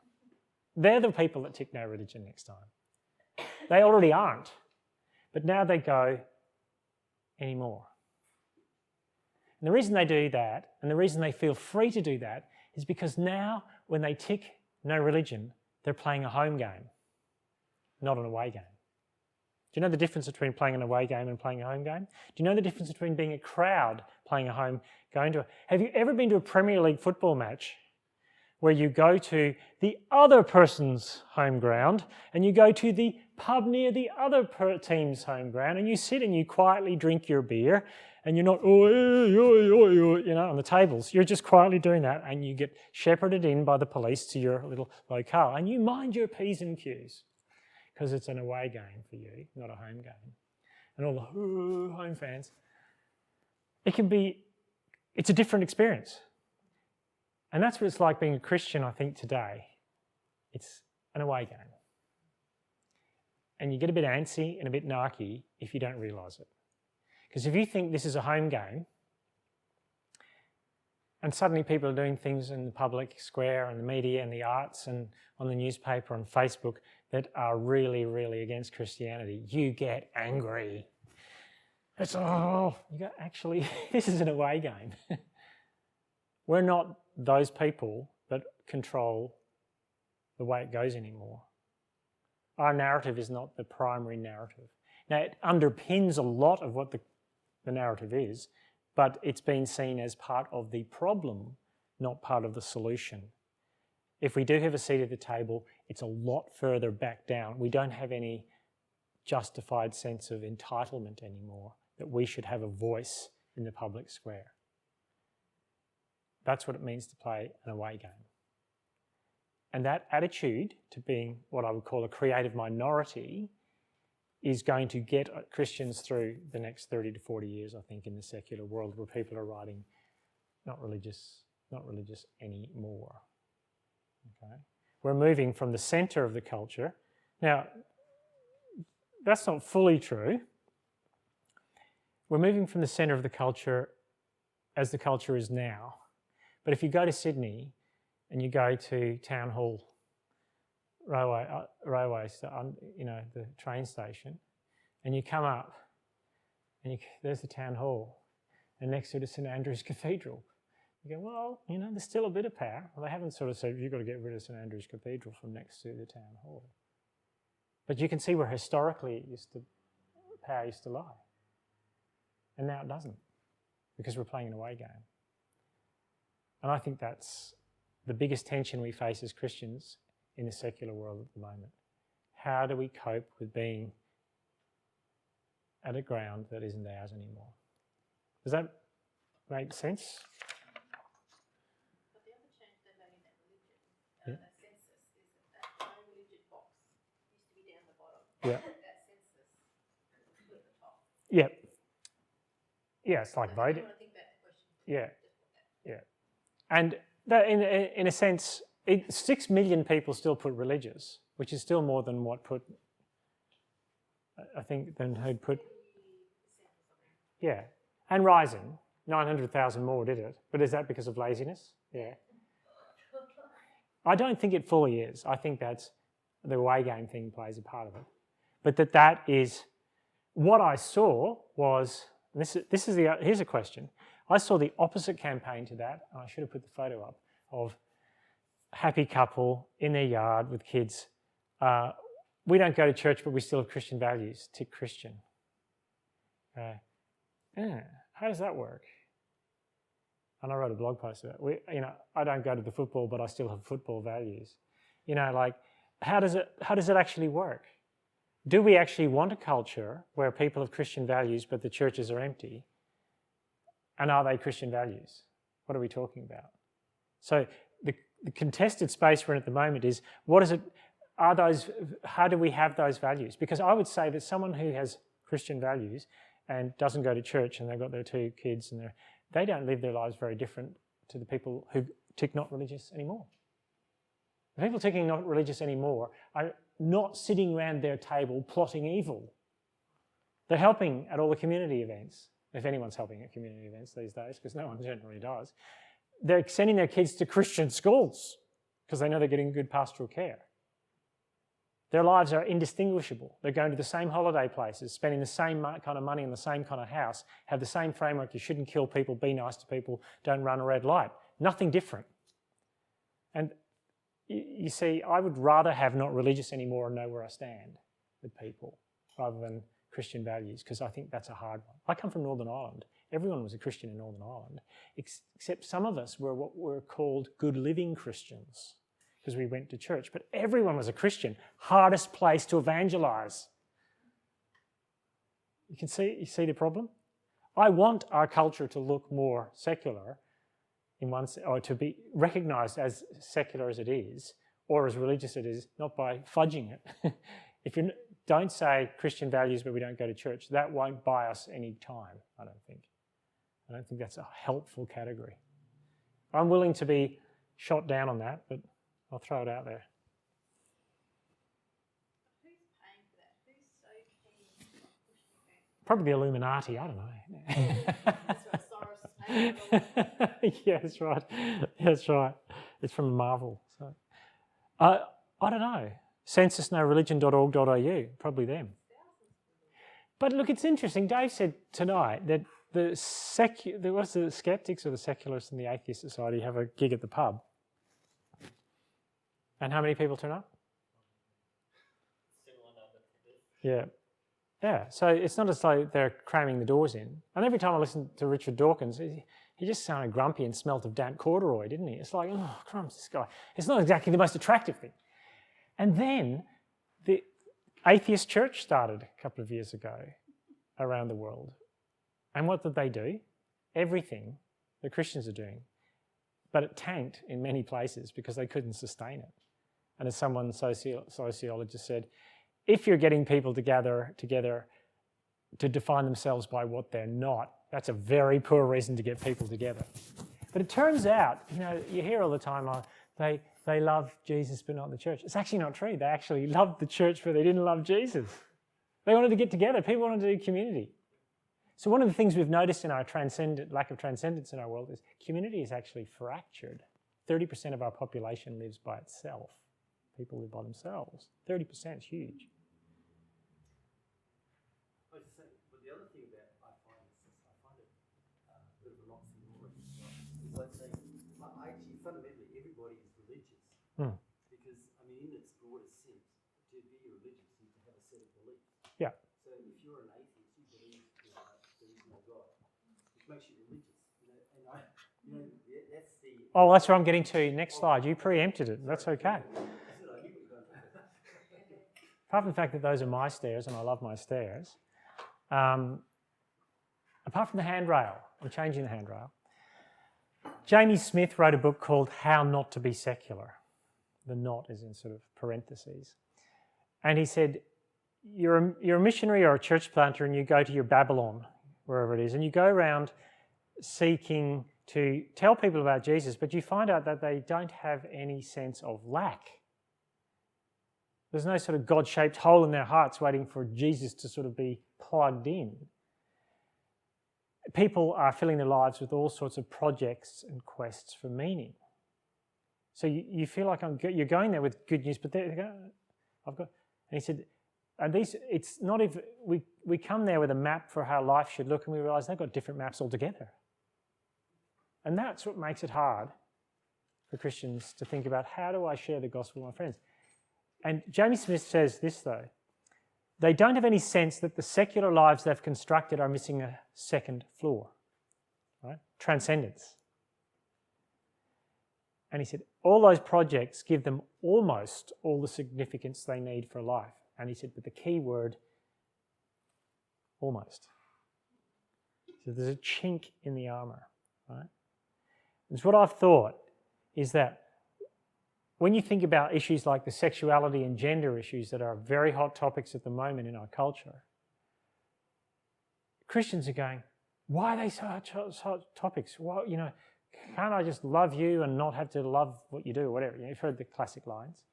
They're the people that tick no religion next time. They already aren't. But now they go anymore. And the reason they do that, and the reason they feel free to do that, is because now when they tick no religion, they're playing a home game, not an away game. Do you know the difference between playing an away game and playing a home game? Do you know the difference between being a crowd playing a home, going to a... Have you ever been to a Premier League football match where you go to the other person's home ground and you go to the pub near the other team's home ground and you sit and you quietly drink your beer and you're not, on the tables. You're just quietly doing that and you get shepherded in by the police to your little locale and you mind your P's and Q's because it's an away game for you, not a home game. And all the home fans. It's a different experience. And that's what it's like being a Christian, I think, today. It's an away game. And you get a bit antsy and a bit narky if you don't realise it. Because if you think this is a home game, and suddenly people are doing things in the public square and the media and the arts and on the newspaper and Facebook that are really, really against Christianity, you get angry. You go, actually, this is an away game. We're not those people that control the way it goes anymore. Our narrative is not the primary narrative. Now, it underpins a lot of what the narrative is, but it's been seen as part of the problem, not part of the solution. If we do have a seat at the table, it's a lot further back down. We don't have any justified sense of entitlement anymore, that we should have a voice in the public square. That's what it means to play an away game. And that attitude to being what I would call a creative minority is going to get Christians through the next 30 to 40 years, I think, in the secular world where people are writing not religious anymore. Okay? We're moving from the centre of the culture. Now, that's not fully true. We're moving from the centre of the culture as the culture is now. But if you go to Sydney and you go to Town Hall railway, the train station, and you come up and there's the Town Hall, and next to it is St Andrew's Cathedral. You go, well, there's still a bit of power. Well, they haven't sort of said you've got to get rid of St Andrew's Cathedral from next to the Town Hall. But you can see where historically power used to lie. And now it doesn't, because we're playing an away game. And I think that's the biggest tension we face as Christians in the secular world at the moment. How do we cope with being at a ground that isn't ours anymore? Does that make sense? But the other change they've made in that religion, that census, is that no religion box used to be down the bottom. Yeah. That census is at the top. Yeah. Yeah, it's like So voting. you want to think about the question. Yeah. Yeah. And that, in a sense, 6 million people still put religious, which is still more than what put, I think, than who'd put, yeah. And rising, 900,000 more did it. But is that because of laziness? Yeah. I don't think it fully is. I think that's the away game thing plays a part of it. But that is, what I saw was, here's a question. I saw the opposite campaign to that, and I should have put the photo up, of a happy couple in their yard with kids. We don't go to church, but we still have Christian values. Tick Christian. How does that work? And I wrote a blog post about it. I don't go to the football, but I still have football values. How does it actually work? Do we actually want a culture where people have Christian values, but the churches are empty? And are they Christian values? What are we talking about? So the contested space we're in at the moment is, how do we have those values? Because I would say that someone who has Christian values and doesn't go to church and they've got their 2 kids and they don't live their lives very different to the people who tick not religious anymore. The people ticking not religious anymore are not sitting around their table plotting evil. They're helping at all the community events, if anyone's helping at community events these days, because no one generally does. They're sending their kids to Christian schools because they know they're getting good pastoral care. Their lives are indistinguishable. They're going to the same holiday places, spending the same kind of money in the same kind of house, have the same framework. You shouldn't kill people, be nice to people, don't run a red light. Nothing different. And you see, I would rather have not religious anymore and know where I stand with people. rather than Christian values, because I think that's a hard one. I come from Northern Ireland. Everyone was a Christian in Northern Ireland, except some of us were what were called good living Christians, because we went to church. But everyone was a Christian. Hardest place to evangelise. You see the problem? I want our culture to look more secular, or to be recognised as secular as it is, or as religious as it is, not by fudging it. If you don't say Christian values but we don't go to church, that won't buy us any time, I don't think. I don't think that's a helpful category. I'm willing to be shot down on that, but I'll throw it out there. Who's paying for that? Who's so keen on pushing that? Probably the Illuminati, I don't know. That's right, Soros is paying for it. Yeah, that's right. That's right. It's from Marvel. So, I don't know. censusnoreligion.org.au, probably them. But look, it's interesting. Dave said tonight that the skeptics or the secularists and the atheist society have a gig at the pub. And how many people turn up? Similar number to this. Yeah. Yeah. So it's not as though they're cramming the doors in. And every time I listen to Richard Dawkins, he just sounded grumpy and smelt of damp corduroy, didn't he? It's like, oh, crumbs, this guy. It's not exactly the most attractive thing. And then the atheist church started a couple of years ago around the world. And what did they do? Everything the Christians are doing. But it tanked in many places because they couldn't sustain it. And as someone sociologist said, if you're getting people together to define themselves by what they're not, that's a very poor reason to get people together. But it turns out, you hear all the time, they love Jesus but not the church. It's actually not true. They actually loved the church but they didn't love Jesus. They wanted to get together. People wanted to do community. So one of the things we've noticed in our lack of transcendence in our world is community is actually fractured. 30% of our population lives by itself. People live by themselves. 30% is huge. I was just saying, but the other thing that I find it a bit of an oxymoron. It's like saying, actually, fundamentally, everybody is religious. Because, in its broadest sense, to be religious, you need to have a set of beliefs. Yeah. So if you're an atheist, you believe there is no God, which makes you religious. That's the... Oh, that's what I'm getting to. Next slide. You preempted it. That's okay. Apart from the fact that those are my stairs, and I love my stairs, apart from the handrail, I'm changing the handrail. Jamie Smith wrote a book called How Not to Be Secular. The not is in sort of parentheses. And he said, you're a missionary or a church planter and you go to your Babylon, wherever it is, and you go around seeking to tell people about Jesus, but you find out that they don't have any sense of lack. There's no sort of God-shaped hole in their hearts waiting for Jesus to sort of be plugged in. People are filling their lives with all sorts of projects and quests for meaning. So you feel like you're going there with good news, but and he said, and it's not if we come there with a map for how life should look, and we realise they've got different maps altogether. And that's what makes it hard for Christians to think about, how do I share the gospel with my friends? And Jamie Smith says this, though. They don't have any sense that the secular lives they've constructed are missing a second floor, right? Transcendence. And he said, all those projects give them almost all the significance they need for life. And he said, but the key word, almost. So there's a chink in the armour, right? And so what I've thought is that when you think about issues like the sexuality and gender issues that are very hot topics at the moment in our culture, Christians are going, why are they such hot topics? Well, can't I just love you and not have to love what you do or whatever? You've heard the classic lines.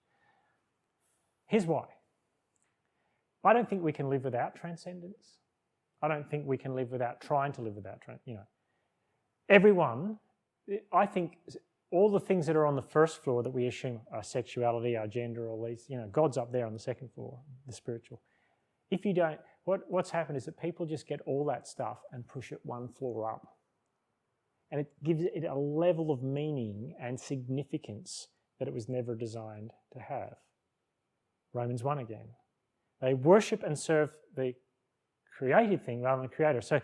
Here's why. I don't think we can live without transcendence. I don't think we can live without trying to live without, Everyone, I think all the things that are on the first floor that we assume are sexuality, our gender, all these, God's up there on the second floor, the spiritual. If you don't, what's happened is that people just get all that stuff and push it one floor up. And it gives it a level of meaning and significance that it was never designed to have. Romans 1 again. They worship and serve the created thing rather than the creator. So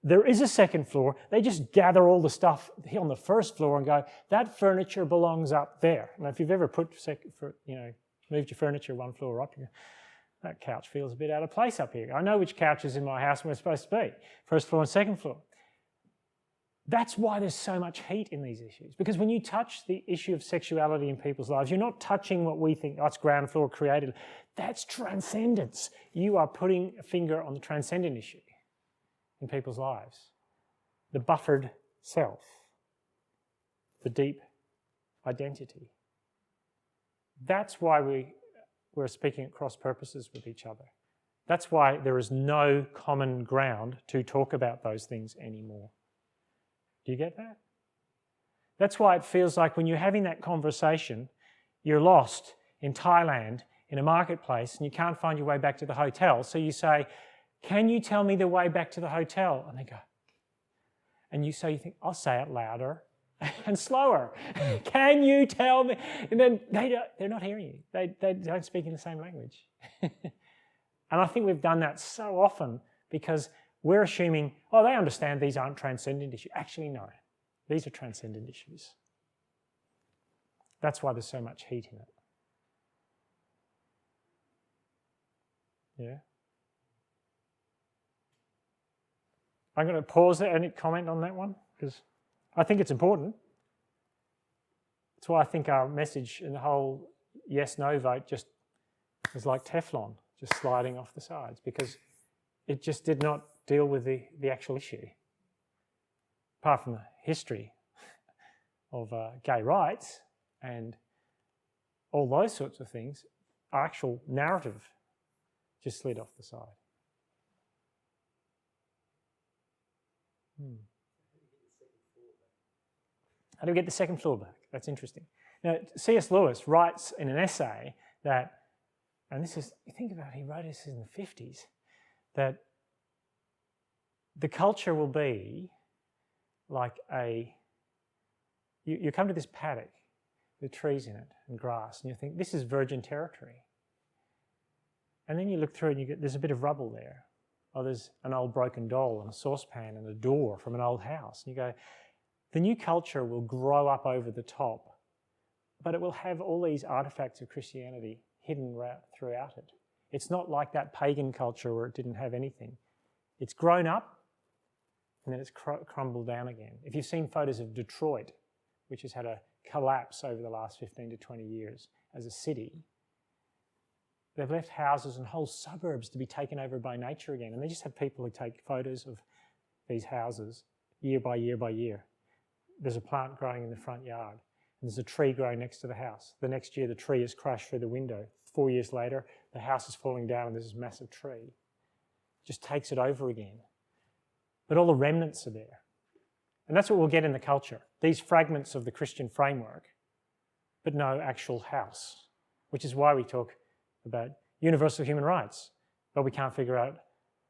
there is a second floor. They just gather all the stuff on the first floor and go, that furniture belongs up there. Now, if you've ever moved your furniture one floor up, that couch feels a bit out of place up here. I know which couches in my house we're supposed to be, first floor and second floor. That's why there's so much heat in these issues. Because when you touch the issue of sexuality in people's lives, you're not touching what we think, that's ground floor created. That's transcendence. You are putting a finger on the transcendent issue in people's lives. The buffered self. The deep identity. That's why we're speaking at cross purposes with each other. That's why there is no common ground to talk about those things anymore. Do you get that? That's why it feels like when you're having that conversation, you're lost in Thailand in a marketplace and you can't find your way back to the hotel. So you say, can you tell me the way back to the hotel? And they go, and you think, I'll say it louder and slower. Can you tell me? And then they're not hearing you. They don't speak in the same language. And I think we've done that so often because we're assuming, they understand these aren't transcendent issues. Actually, no. These are transcendent issues. That's why there's so much heat in it. Yeah? I'm going to pause there. Any comment on that one? Because I think it's important. That's why I think our message and the whole yes-no vote just was like Teflon, just sliding off the sides, because it just did not deal with the actual issue. Apart from the history of gay rights and all those sorts of things, our actual narrative just slid off the side. How do we get the second floor back? That's interesting. Now, C.S. Lewis writes in an essay that, and this is, you think about it, he wrote this in the 50s, that the culture will be like you come to this paddock with trees in it and grass, and you think, this is virgin territory. And then you look through and there's a bit of rubble there. Oh, there's an old broken doll and a saucepan and a door from an old house. And you go, the new culture will grow up over the top, but it will have all these artifacts of Christianity hidden throughout it. It's not like that pagan culture where it didn't have anything. It's grown up and then it's crumbled down again. If you've seen photos of Detroit, which has had a collapse over the last 15 to 20 years as a city, they've left houses and whole suburbs to be taken over by nature again. And they just have people who take photos of these houses year by year by year. There's a plant growing in the front yard, and there's a tree growing next to the house. The next year, the tree is crushed through the window. 4 years later, the house is falling down and there's this massive tree. It just takes it over again. But all the remnants are there. And that's what we'll get in the culture. These fragments of the Christian framework, but no actual house, which is why we talk about universal human rights, but we can't figure out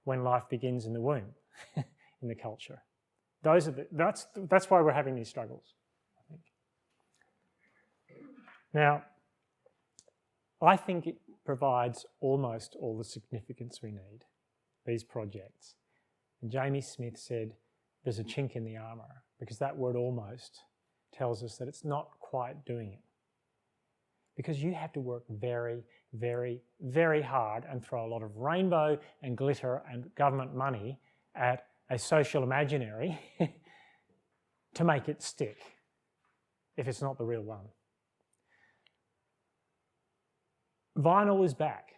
when life begins in the womb in the culture. That's why we're having these struggles, I think. Now, I think it provides almost all the significance we need, these projects. And Jamie Smith said there's a chink in the armour, because that word almost tells us that it's not quite doing it. Because you have to work very, very, very hard and throw a lot of rainbow and glitter and government money at a social imaginary to make it stick, if it's not the real one. Vinyl is back.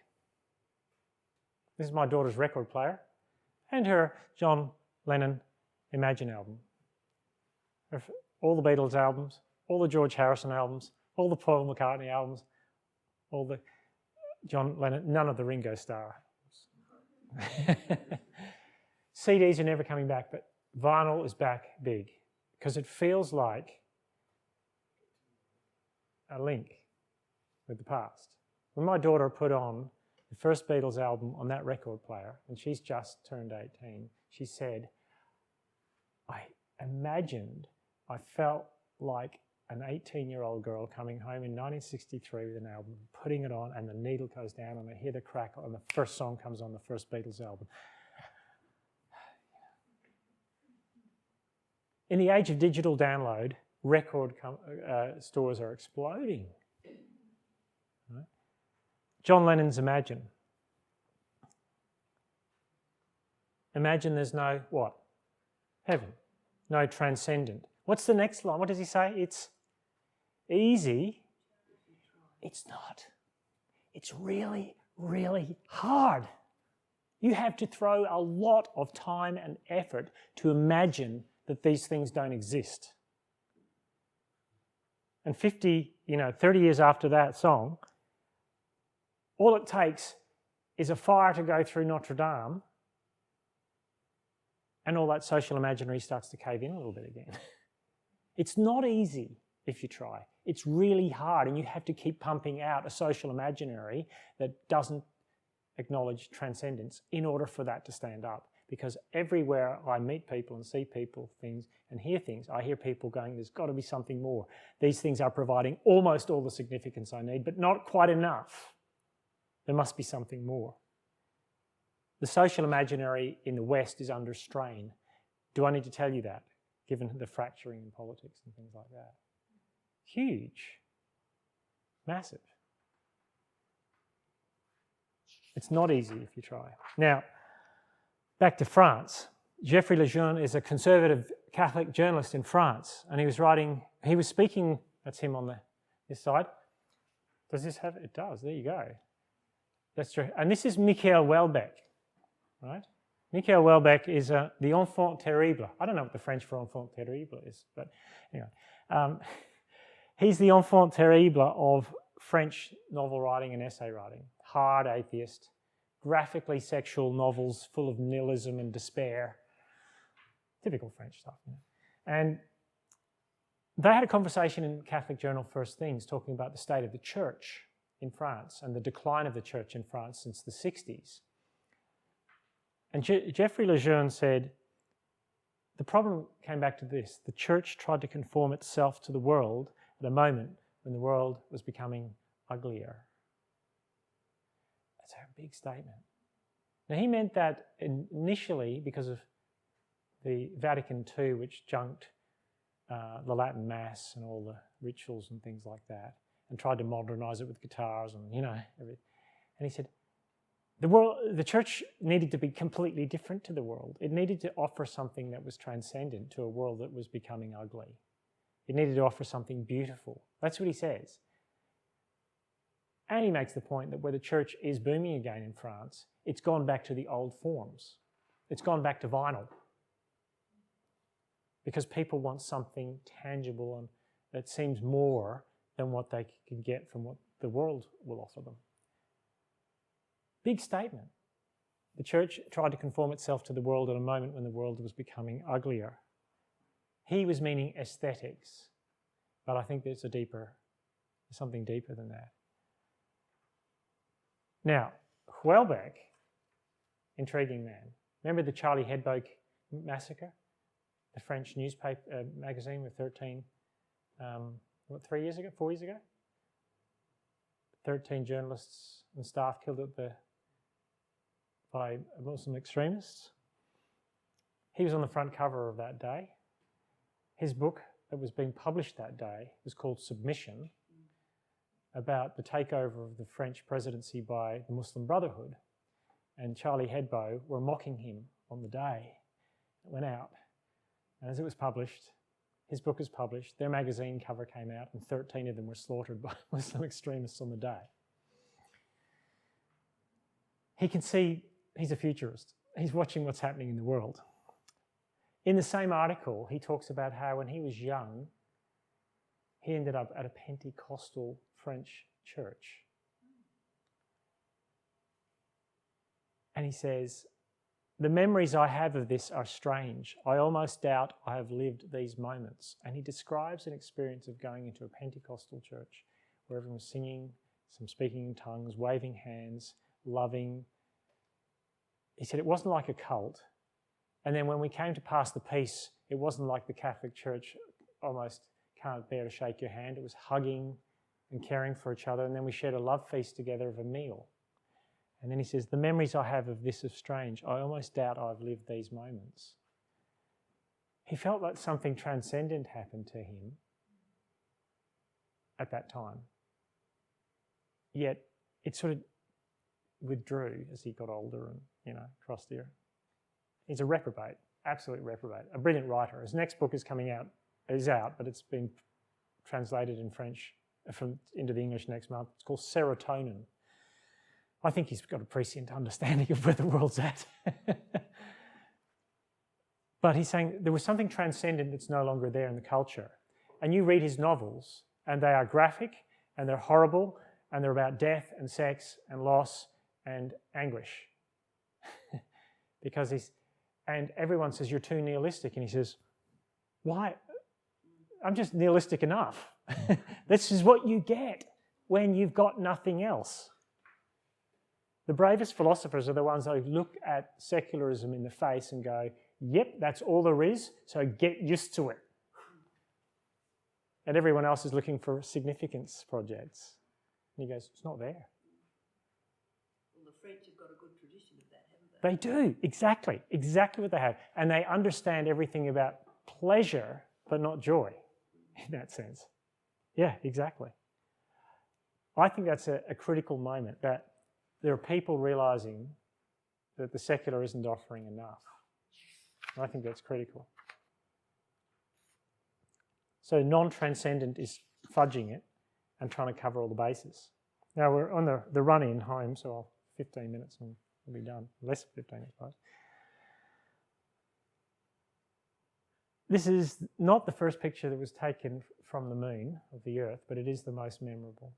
This is my daughter's record player and her John Lennon Imagine album. All the Beatles albums, all the George Harrison albums, all the Paul McCartney albums, all the John Lennon, none of the Ringo Starr. CDs are never coming back, but vinyl is back big because it feels like a link with the past. When my daughter put on the first Beatles album on that record player, and she's just turned 18, she said, I felt like an 18-year-old girl coming home in 1963 with an album, putting it on, and the needle goes down, and I hear the crackle, and the first song comes on the first Beatles album. In the age of digital download, record stores are exploding. Right? John Lennon's Imagine. Imagine there's no what? Heaven. No transcendent. What's the next line? What does he say? It's easy. It's not. It's really, really hard. You have to throw a lot of time and effort to imagine that these things don't exist. And 30 years after that song, all it takes is a fire to go through Notre Dame, and all that social imaginary starts to cave in a little bit again. It's not easy if you try. It's really hard, and you have to keep pumping out a social imaginary that doesn't acknowledge transcendence in order for that to stand up. Because everywhere I meet people and see people, things, and hear things, I hear people going, there's got to be something more. These things are providing almost all the significance I need, but not quite enough. There must be something more. The social imaginary in the West is under strain. Do I need to tell you that, given the fracturing in politics and things like that? Huge. Massive. It's not easy if you try. Now, back to France. Geoffrey Lejeune is a conservative Catholic journalist in France, and he was speaking, that's him on this side. Does this have, it does, there you go. That's true. And this is Michael Houellebecq, right? Michael Houellebecq is the enfant terrible. I don't know what the French for enfant terrible is, but anyway. He's the enfant terrible of French novel writing and essay writing. Hard atheist, graphically sexual novels full of nihilism and despair. Typical French stuff. And they had a conversation in Catholic Journal First Things talking about the state of the church in France and the decline of the church in France since the 60s. And Geoffrey Lejeune said, the problem came back to this. The church tried to conform itself to the world at a moment when the world was becoming uglier. That's a big statement. Now, he meant that initially because of the Vatican II, which junked the Latin Mass and all the rituals and things like that, and tried to modernise it with guitars and, everything. And he said, the church needed to be completely different to the world. It needed to offer something that was transcendent to a world that was becoming ugly. It needed to offer something beautiful. That's what he says. And he makes the point that where the church is booming again in France, it's gone back to the old forms. It's gone back to vinyl. Because people want something tangible and that seems more than what they can get from what the world will offer them. Big statement. The church tried to conform itself to the world at a moment when the world was becoming uglier. He was meaning aesthetics, but I think there's something deeper than that. Now, Houellebecq, intriguing man. Remember the Charlie Hebdo massacre? The French newspaper magazine with 13, 4 years ago? 13 journalists and staff killed by Muslim extremists. He was on the front cover of that day. His book that was being published that day was called Submission, about the takeover of the French presidency by the Muslim Brotherhood. And Charlie Hebdo were mocking him on the day it went out. And as it was published, his book was published, their magazine cover came out, and 13 of them were slaughtered by Muslim extremists on the day. He can see, he's a futurist. He's watching what's happening in the world. In the same article, he talks about how when he was young, he ended up at a Pentecostal French church. And he says, the memories I have of this are strange. I almost doubt I have lived these moments. And he describes an experience of going into a Pentecostal church where everyone was singing, some speaking in tongues, waving hands, loving. He said it wasn't like a cult. And then when we came to pass the peace, it wasn't like the Catholic Church almost can't bear to shake your hand. It was hugging and caring for each other. And then we shared a love feast together of a meal. And then he says, the memories I have of this are strange. I almost doubt I've lived these moments. He felt like something transcendent happened to him at that time. Yet it sort of withdrew as he got older and, crossed the earth. He's a reprobate, absolute reprobate, a brilliant writer. His next book is out, but it's been translated in French into the English next month. It's called Serotonin. I think he's got a prescient understanding of where the world's at. But he's saying there was something transcendent that's no longer there in the culture. And you read his novels, and they are graphic, and they're horrible, and they're about death and sex and loss and anguish. And everyone says, you're too nihilistic. And he says, why? I'm just nihilistic enough. This is what you get when you've got nothing else. The bravest philosophers are the ones who look at secularism in the face and go, yep, that's all there is, so get used to it. And everyone else is looking for significance projects. And he goes, it's not there. Well, the French have got a good tradition of that, haven't they? They do, exactly what they have. And they understand everything about pleasure, but not joy, in that sense. Yeah, exactly. I think that's a critical moment, that there are people realising that the secular isn't offering enough. I think that's critical. So non-transcendent is fudging it and trying to cover all the bases. Now we're on the run-in home, so 15 minutes and we'll be done. Less than 15, I suppose. This is not the first picture that was taken from the moon of the Earth, but it is the most memorable.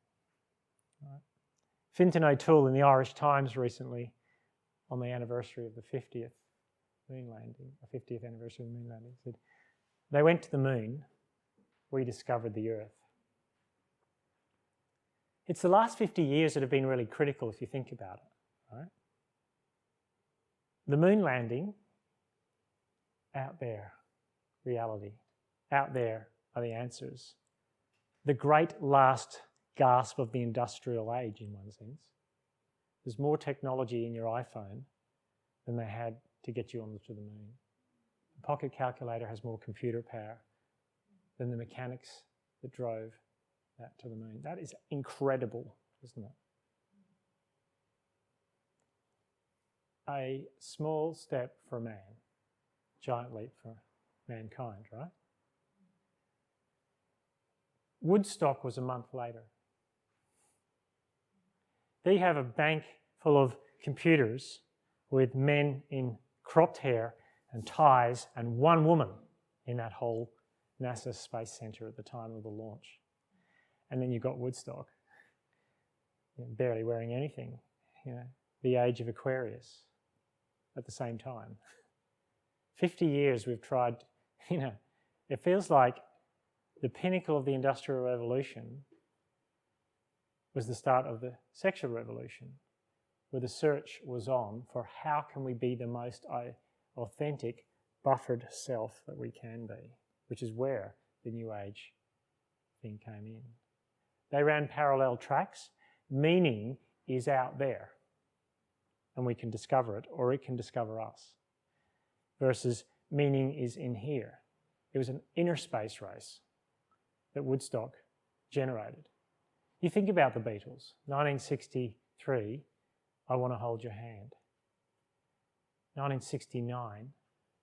Right. Fintan O'Toole in the Irish Times recently, on the anniversary of the 50th moon landing, the 50th anniversary of the moon landing, said, they went to the moon, we discovered the Earth. It's the last 50 years that have been really critical if you think about it. Right? The moon landing, out there, reality. Out there are the answers. The great last gasp of the industrial age, in one sense. There's more technology in your iPhone than they had to get you onto the moon. The pocket calculator has more computer power than the mechanics that drove that to the moon. That is incredible, isn't it? A small step for man, giant leap for mankind, right? Woodstock was a month later. They have a bank full of computers with men in cropped hair and ties and one woman in that whole NASA Space Center at the time of the launch. And then you've got Woodstock, barely wearing anything, the age of Aquarius at the same time. 50 years we've tried, it feels like the pinnacle of the Industrial Revolution was the start of the sexual revolution, where the search was on for how can we be the most authentic, buffered self that we can be, which is where the New Age thing came in. They ran parallel tracks. Meaning is out there, and we can discover it, or it can discover us, versus meaning is in here. It was an inner space race that Woodstock generated. You think about the Beatles, 1963, I Want to Hold Your Hand. 1969,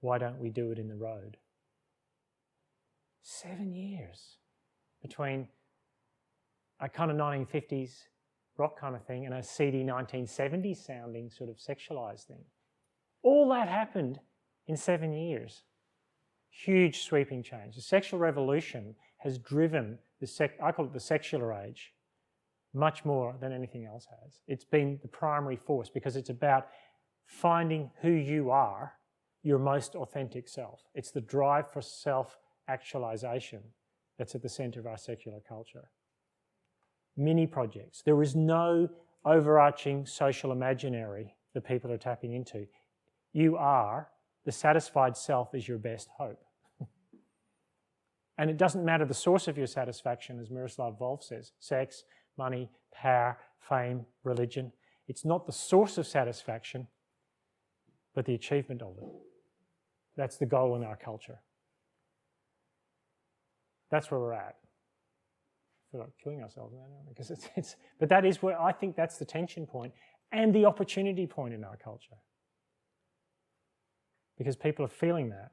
Why Don't We Do It in the Road? 7 years between a kind of 1950s rock kind of thing and a seedy 1970s sounding sort of sexualised thing. All that happened in 7 years. Huge sweeping change. The sexual revolution has driven I call it the secular age, much more than anything else has. It's been the primary force because it's about finding who you are, your most authentic self. It's the drive for self-actualization that's at the centre of our secular culture. Mini projects. There is no overarching social imaginary that people are tapping into. You are, the satisfied self is your best hope. And it doesn't matter the source of your satisfaction, as Miroslav Volf says, sex, money, power, fame, religion. It's not the source of satisfaction, but the achievement of it. That's the goal in our culture. That's where we're at. I feel like killing ourselves now, because but that is where I think that's the tension point and the opportunity point in our culture. Because people are feeling that.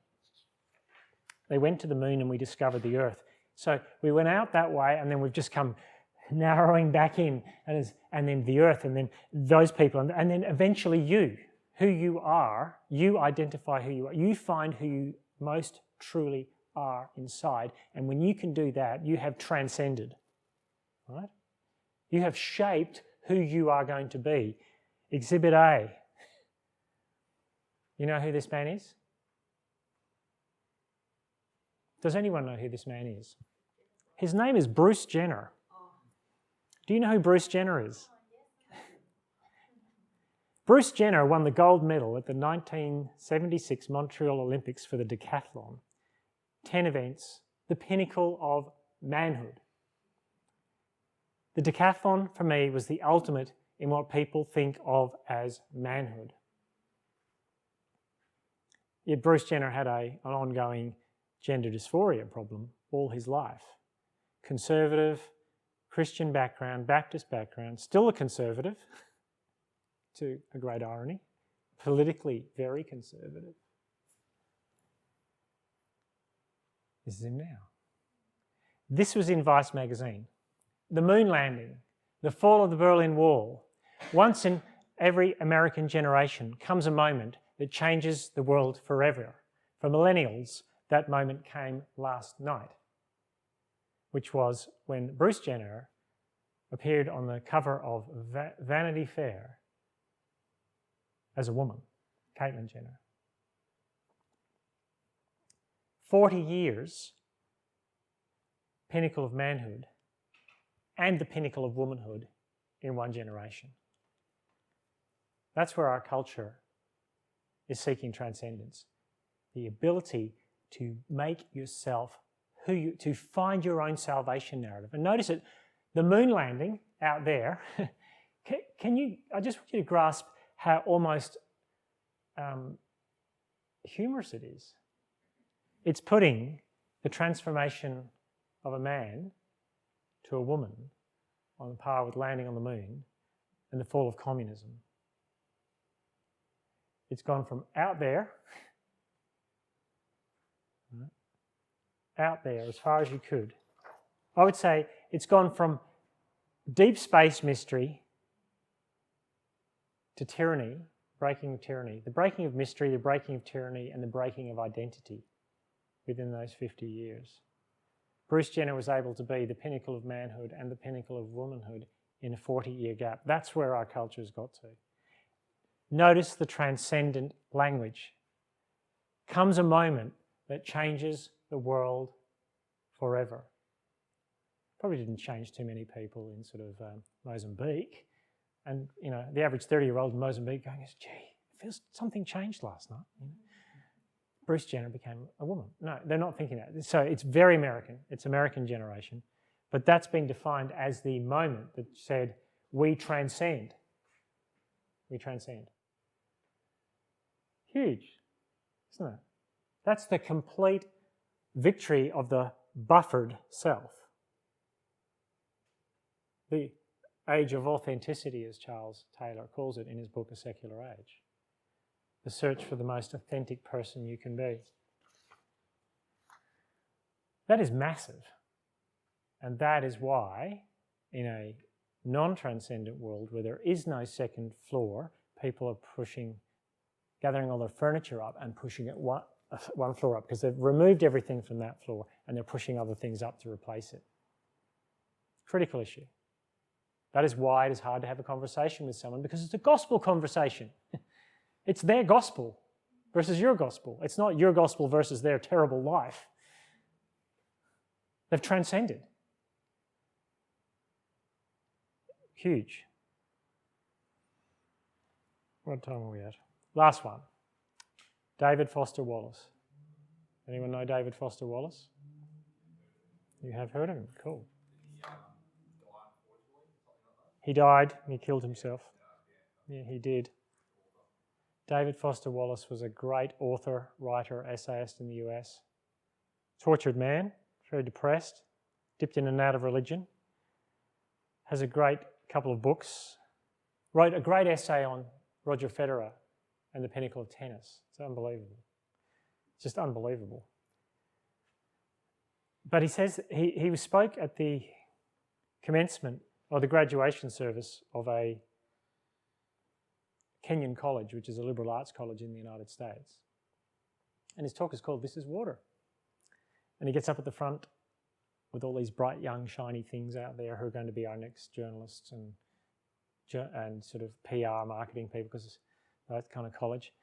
They went to the moon and we discovered the earth. So we went out that way and then we've just come narrowing back in, and then the earth, and then those people, and then eventually you, who you are, you identify who you are. You find who you most truly are inside. And when you can do that, you have transcended, right? You have shaped who you are going to be. Exhibit A. You know who this man is? Does anyone know who this man is? His name is Bruce Jenner. Do you know who Bruce Jenner is? Bruce Jenner won the gold medal at the 1976 Montreal Olympics for the decathlon. 10 events, the pinnacle of manhood. The decathlon, for me, was the ultimate in what people think of as manhood. Yet Bruce Jenner had an ongoing gender dysphoria problem all his life. Conservative, Christian background, Baptist background, still a conservative, to a great irony, politically very conservative. This is him now. This was in Vice magazine. The moon landing, the fall of the Berlin Wall. Once in every American generation comes a moment that changes the world forever. For millennials, that moment came last night, which was when Bruce Jenner appeared on the cover of Vanity Fair as a woman, Caitlyn Jenner. 40 years, pinnacle of manhood, and the pinnacle of womanhood in one generation. That's where our culture is seeking transcendence. The ability to make yourself to find your own salvation narrative. And notice it, the moon landing out there, I just want you to grasp how almost humorous it is. It's putting the transformation of a man to a woman on par with landing on the moon and the fall of communism. It's gone from out there as far as you could. I would say it's gone from deep space mystery to tyranny, breaking of tyranny. The breaking of mystery, the breaking of tyranny, and the breaking of identity within those 50 years. Bruce Jenner was able to be the pinnacle of manhood and the pinnacle of womanhood in a 40-year gap. That's where our culture's got to. Notice the transcendent language. Comes a moment that changes the world forever. Probably didn't change too many people in sort of Mozambique. And, you know, the average 30-year-old in Mozambique going, gee, it feels something changed last night. You know? Bruce Jenner became a woman. No, they're not thinking that. So it's very American. It's American generation. But that's been defined as the moment that said, we transcend. We transcend. Huge, isn't it? That's the complete victory of the buffered self. The age of authenticity, as Charles Taylor calls it in his book, A Secular Age. The search for the most authentic person you can be. That is massive. And that is why, in a non-transcendent world where there is no second floor, people are gathering all their furniture up and pushing it one floor up because they've removed everything from that floor and they're pushing other things up to replace it. Critical issue. That is why it is hard to have a conversation with someone, because it's a gospel conversation. It's their gospel versus your gospel. It's not your gospel versus their terrible life. They've transcended. Huge. What time are we at? Last one. David Foster Wallace. Anyone know David Foster Wallace? You have heard of him? Cool. He died. He killed himself. Yeah, he did. David Foster Wallace was a great author, writer, essayist in the US. Tortured man, very depressed, dipped in and out of religion. Has a great couple of books. Wrote a great essay on Roger Federer and the pinnacle of tennis. It's unbelievable. It's just unbelievable. But he says he spoke at the commencement or the graduation service of a Kenyon college, which is a liberal arts college in the United States. And his talk is called This is Water. And he gets up at the front with all these bright, young, shiny things out there who are going to be our next journalists and sort of PR marketing people, because it's that kind of college.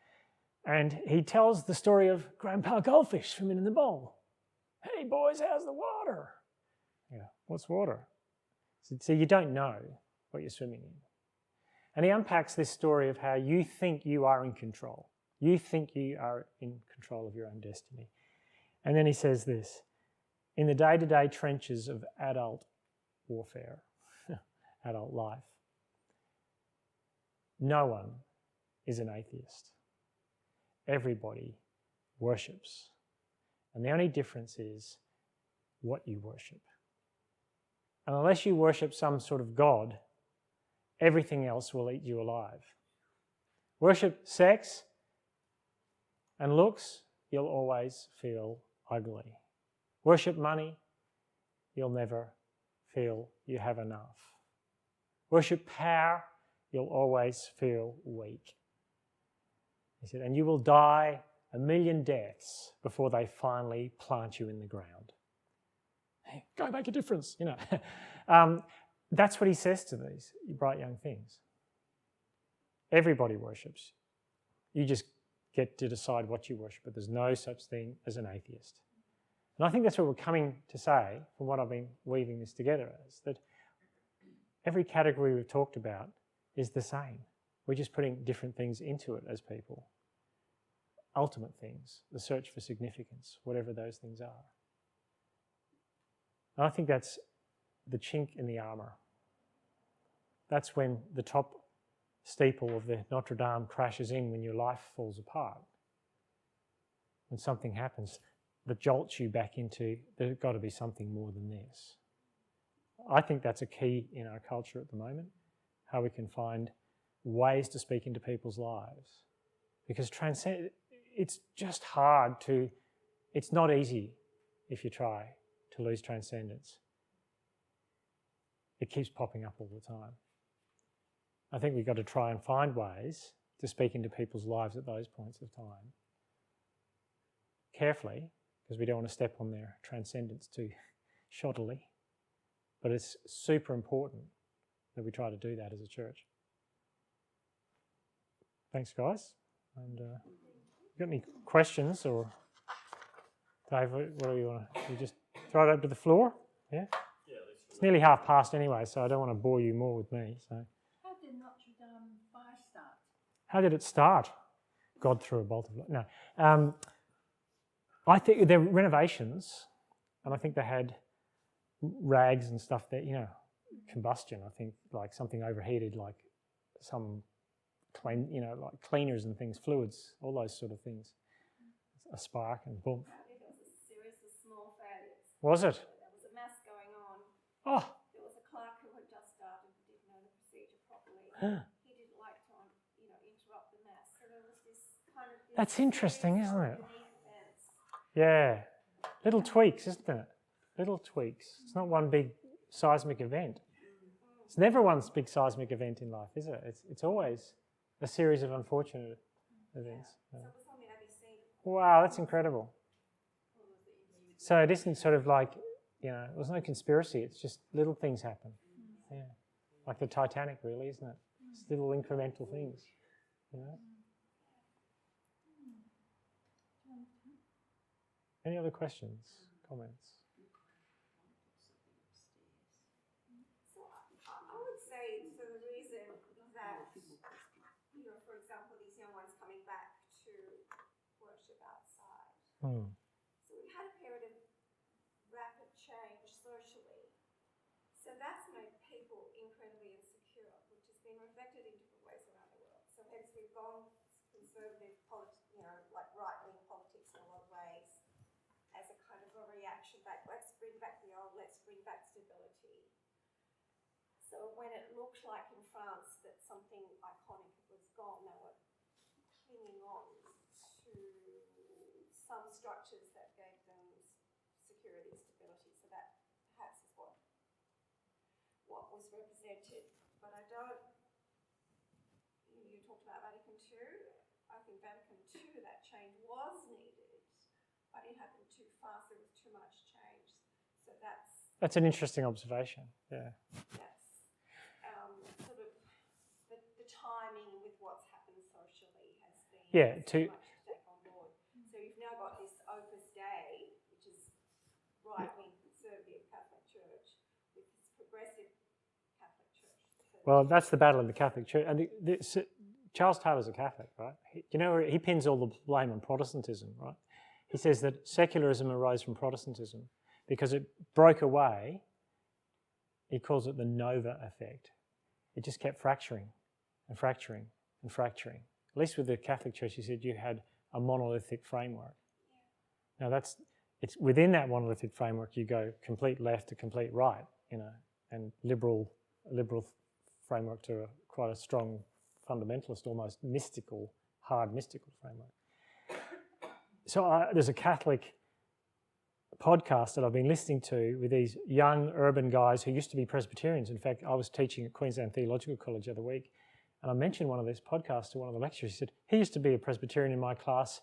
And he tells the story of Grandpa Goldfish swimming in the bowl. Hey, boys, how's the water? Yeah, what's water? So you don't know what you're swimming in. And he unpacks this story of how you think you are in control. You think you are in control of your own destiny. And then he says this, in the day-to-day trenches of adult warfare, adult life, no one is an atheist. Everybody worships. And the only difference is what you worship. And unless you worship some sort of God, everything else will eat you alive. Worship sex and looks, you'll always feel ugly. Worship money, you'll never feel you have enough. Worship power, you'll always feel weak. He said, and you will die 1,000,000 deaths before they finally plant you in the ground. Hey, go make a difference, you know. That's what he says to these bright young things. Everybody worships. You just get to decide what you worship, but there's no such thing as an atheist. And I think that's what we're coming to say, from what I've been weaving this together as, that every category we've talked about is the same. We're just putting different things into it as people. Ultimate things, the search for significance, whatever those things are. And I think that's the chink in the armour. That's when the top steeple of the Notre Dame crashes in, when your life falls apart. When something happens that jolts you back into, there's got to be something more than this. I think that's a key in our culture at the moment, how we can find ways to speak into people's lives. Because it's just hard to, it's not easy if you try to lose transcendence. It keeps popping up all the time. I think we've got to try and find ways to speak into people's lives at those points of time. Carefully, because we don't want to step on their transcendence too shoddily. But it's super important that we try to do that as a church. Thanks, guys. And you got any questions, or Dave, what do you want to? You just throw it up to the floor? Yeah. It's nearly past anyway, so I don't want to bore you more with me. So. How did Notre Dame fire start? How did it start? God threw a bolt of light. No. I think they're renovations, and I think they had rags and stuff that, combustion. I think like something overheated, like some like cleaners and things, fluids, all those sort of things. A spark and boom. I think it was a series of small failures. Was it? There was a mass going on. Oh. There was a clerk who had just started and didn't know the procedure properly. He didn't like to, interrupt the mass. So there was this kind of... That's interesting, isn't it? Yeah. Little tweaks, isn't it? Little tweaks. It's not one big seismic event. It's never one big seismic event in life, is it? It's always a series of unfortunate events. So it was on the ABC. Wow, that's incredible. So it isn't sort of like, there's no conspiracy. It's just little things happen. Yeah. Like the Titanic, really, isn't it? It's little incremental things, Any other questions, comments? So I would say, so the reason that, for example, these young ones coming back to worship outside. So we had a period of rapid change change socially. So that's made people incredibly insecure, which has been reflected in different ways around the world. So hence we've gone conservative, like right-wing politics in a lot of ways, as a kind of a reaction back. Let's bring back the old, let's bring back stability. So when it looked like in France that something iconic was gone, they were clinging on to some structures that gave them security, stability. So that perhaps is what was represented. But I don't, you talked about Vatican II. I think Vatican II, that change was needed, but it happened too fast. There was too much change. So that's an interesting observation. Yeah. Sort of the timing with what's happened socially has been to much to take on board. So you've now got this Opus Dei, which is right-wing conservative Catholic Church, with this progressive Catholic Church. Well, that's the battle of the Catholic Church. And Charles Taylor's a Catholic, right? He pins all the blame on Protestantism, right? He says that secularism arose from Protestantism because it broke away. He calls it the Nova effect. It just kept fracturing and fracturing and fracturing. At least with the Catholic Church, he said you had a monolithic framework. Now it's within that monolithic framework you go complete left to complete right, and liberal framework to quite a strong fundamentalist, almost mystical, hard mystical framework. So there's a Catholic podcast that I've been listening to with these young urban guys who used to be Presbyterians. In fact, I was teaching at Queensland Theological College the other week, and I mentioned one of these podcasts to one of the lecturers. He said, he used to be a Presbyterian in my class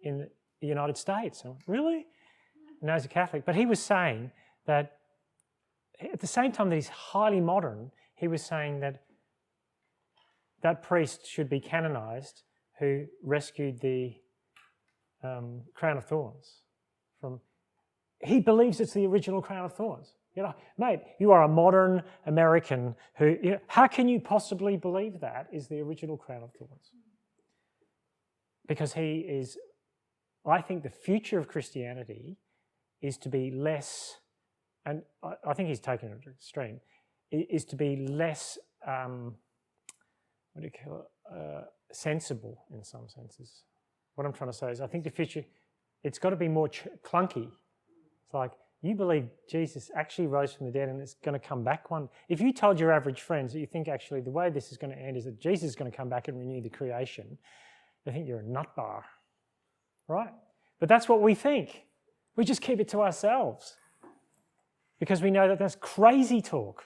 in the United States. I went, really? Now he's a Catholic. But he was saying that at the same time that he's highly modern, he was saying that that priest should be canonised who rescued the crown of thorns from... He believes it's the original crown of thorns. Mate, you are a modern American who... how can you possibly believe that is the original crown of thorns? Because he is... I think the future of Christianity is to be less... And I think he's taken it to the extreme, is to be less... sensible in some senses. What I'm trying to say is I think the future, it's got to be more clunky. It's like, you believe Jesus actually rose from the dead and it's going to come back one. If you told your average friends that you think actually the way this is going to end is that Jesus is going to come back and renew the creation, they think you're a nut bar, right? But that's what we think. We just keep it to ourselves because we know that that's crazy talk.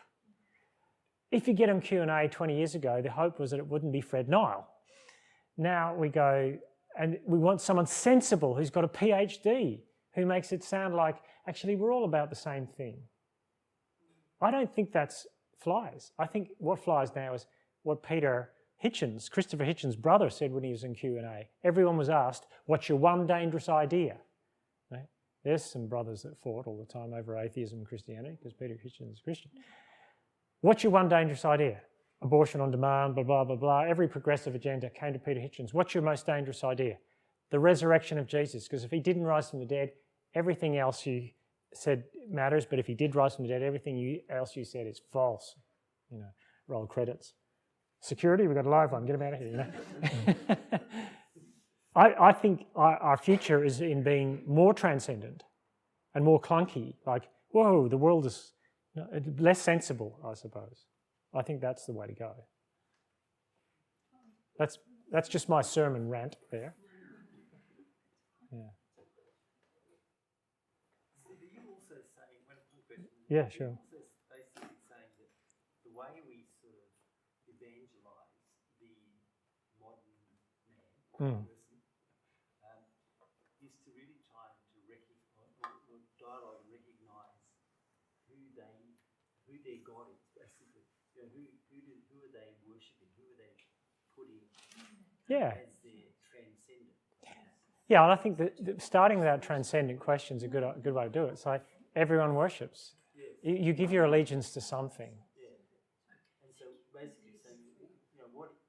If you get him Q&A 20 years ago, the hope was that it wouldn't be Fred Nile. Now we go, and we want someone sensible who's got a PhD, who makes it sound like, actually, we're all about the same thing. I don't think that's flies. I think what flies now is what Peter Hitchens, Christopher Hitchens' brother, said when he was in Q&A. Everyone was asked, what's your one dangerous idea? Right? There's some brothers that fought all the time over atheism and Christianity, because Peter Hitchens is Christian. What's your one dangerous idea? Abortion on demand, blah, blah, blah, blah. Every progressive agenda came to Peter Hitchens. What's your most dangerous idea? The resurrection of Jesus, because if he didn't rise from the dead, everything else you said matters, but if he did rise from the dead, everything else you said is false. Roll credits. Security, we've got a live one, get him out of here, I think our future is in being more transcendent and more clunky, like, whoa, the world is less sensible, I suppose. I think that's the way to go. That's just my sermon rant there. Yeah. Steve, are you also saying, one question? Yeah, sure. Also basically saying that the way we sort of evangelise the modern man, person, is to really try to recognise, or dialogue and recognise who their God is, basically. Who are they worshipping? Who are they putting as their transcendent? Yeah, and I think that starting with that transcendent question is a good way to do it. It's like everyone worships. Yes. You give your allegiance to something. Yeah. And so basically saying, what's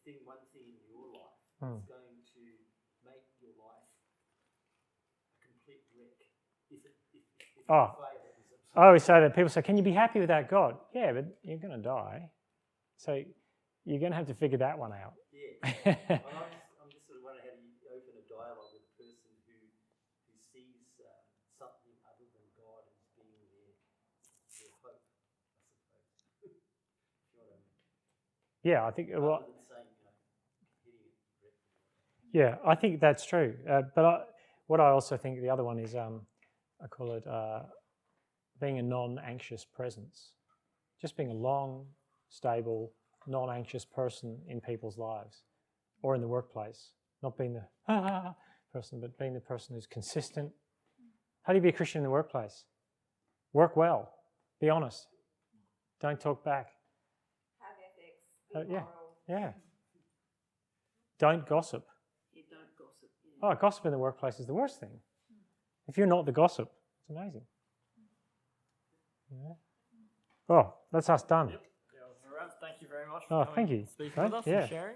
the one thing in your life that's going to make your life a complete wreck? If you fail, I always say that people say, can you be happy without God? Yeah, but you're going to die. So you're going to have to figure that one out. Yeah. I'm just sort of wondering, how do you open a dialogue with a person who sees something other than God as being their hope, I suppose. You know what I mean? Yeah, I think... Rather than saying, hitting it directly. Yeah, I think that's true. What I also think the other one is, I call it being a non-anxious presence. Just being a long, stable, non-anxious person in people's lives or in the workplace. Not being the person, but being the person who's consistent. How do you be a Christian in the workplace? Work well. Be honest. Don't talk back. Have ethics. Be moral. Yeah. Don't gossip. You don't gossip. Yeah. Oh, gossip in the workplace is the worst thing. If you're not the gossip, it's amazing. Yeah. Oh, that's us done. Yeah, all right. Thank you very much Oh, for thank coming you. and speaking Right? with us Yeah. and sharing.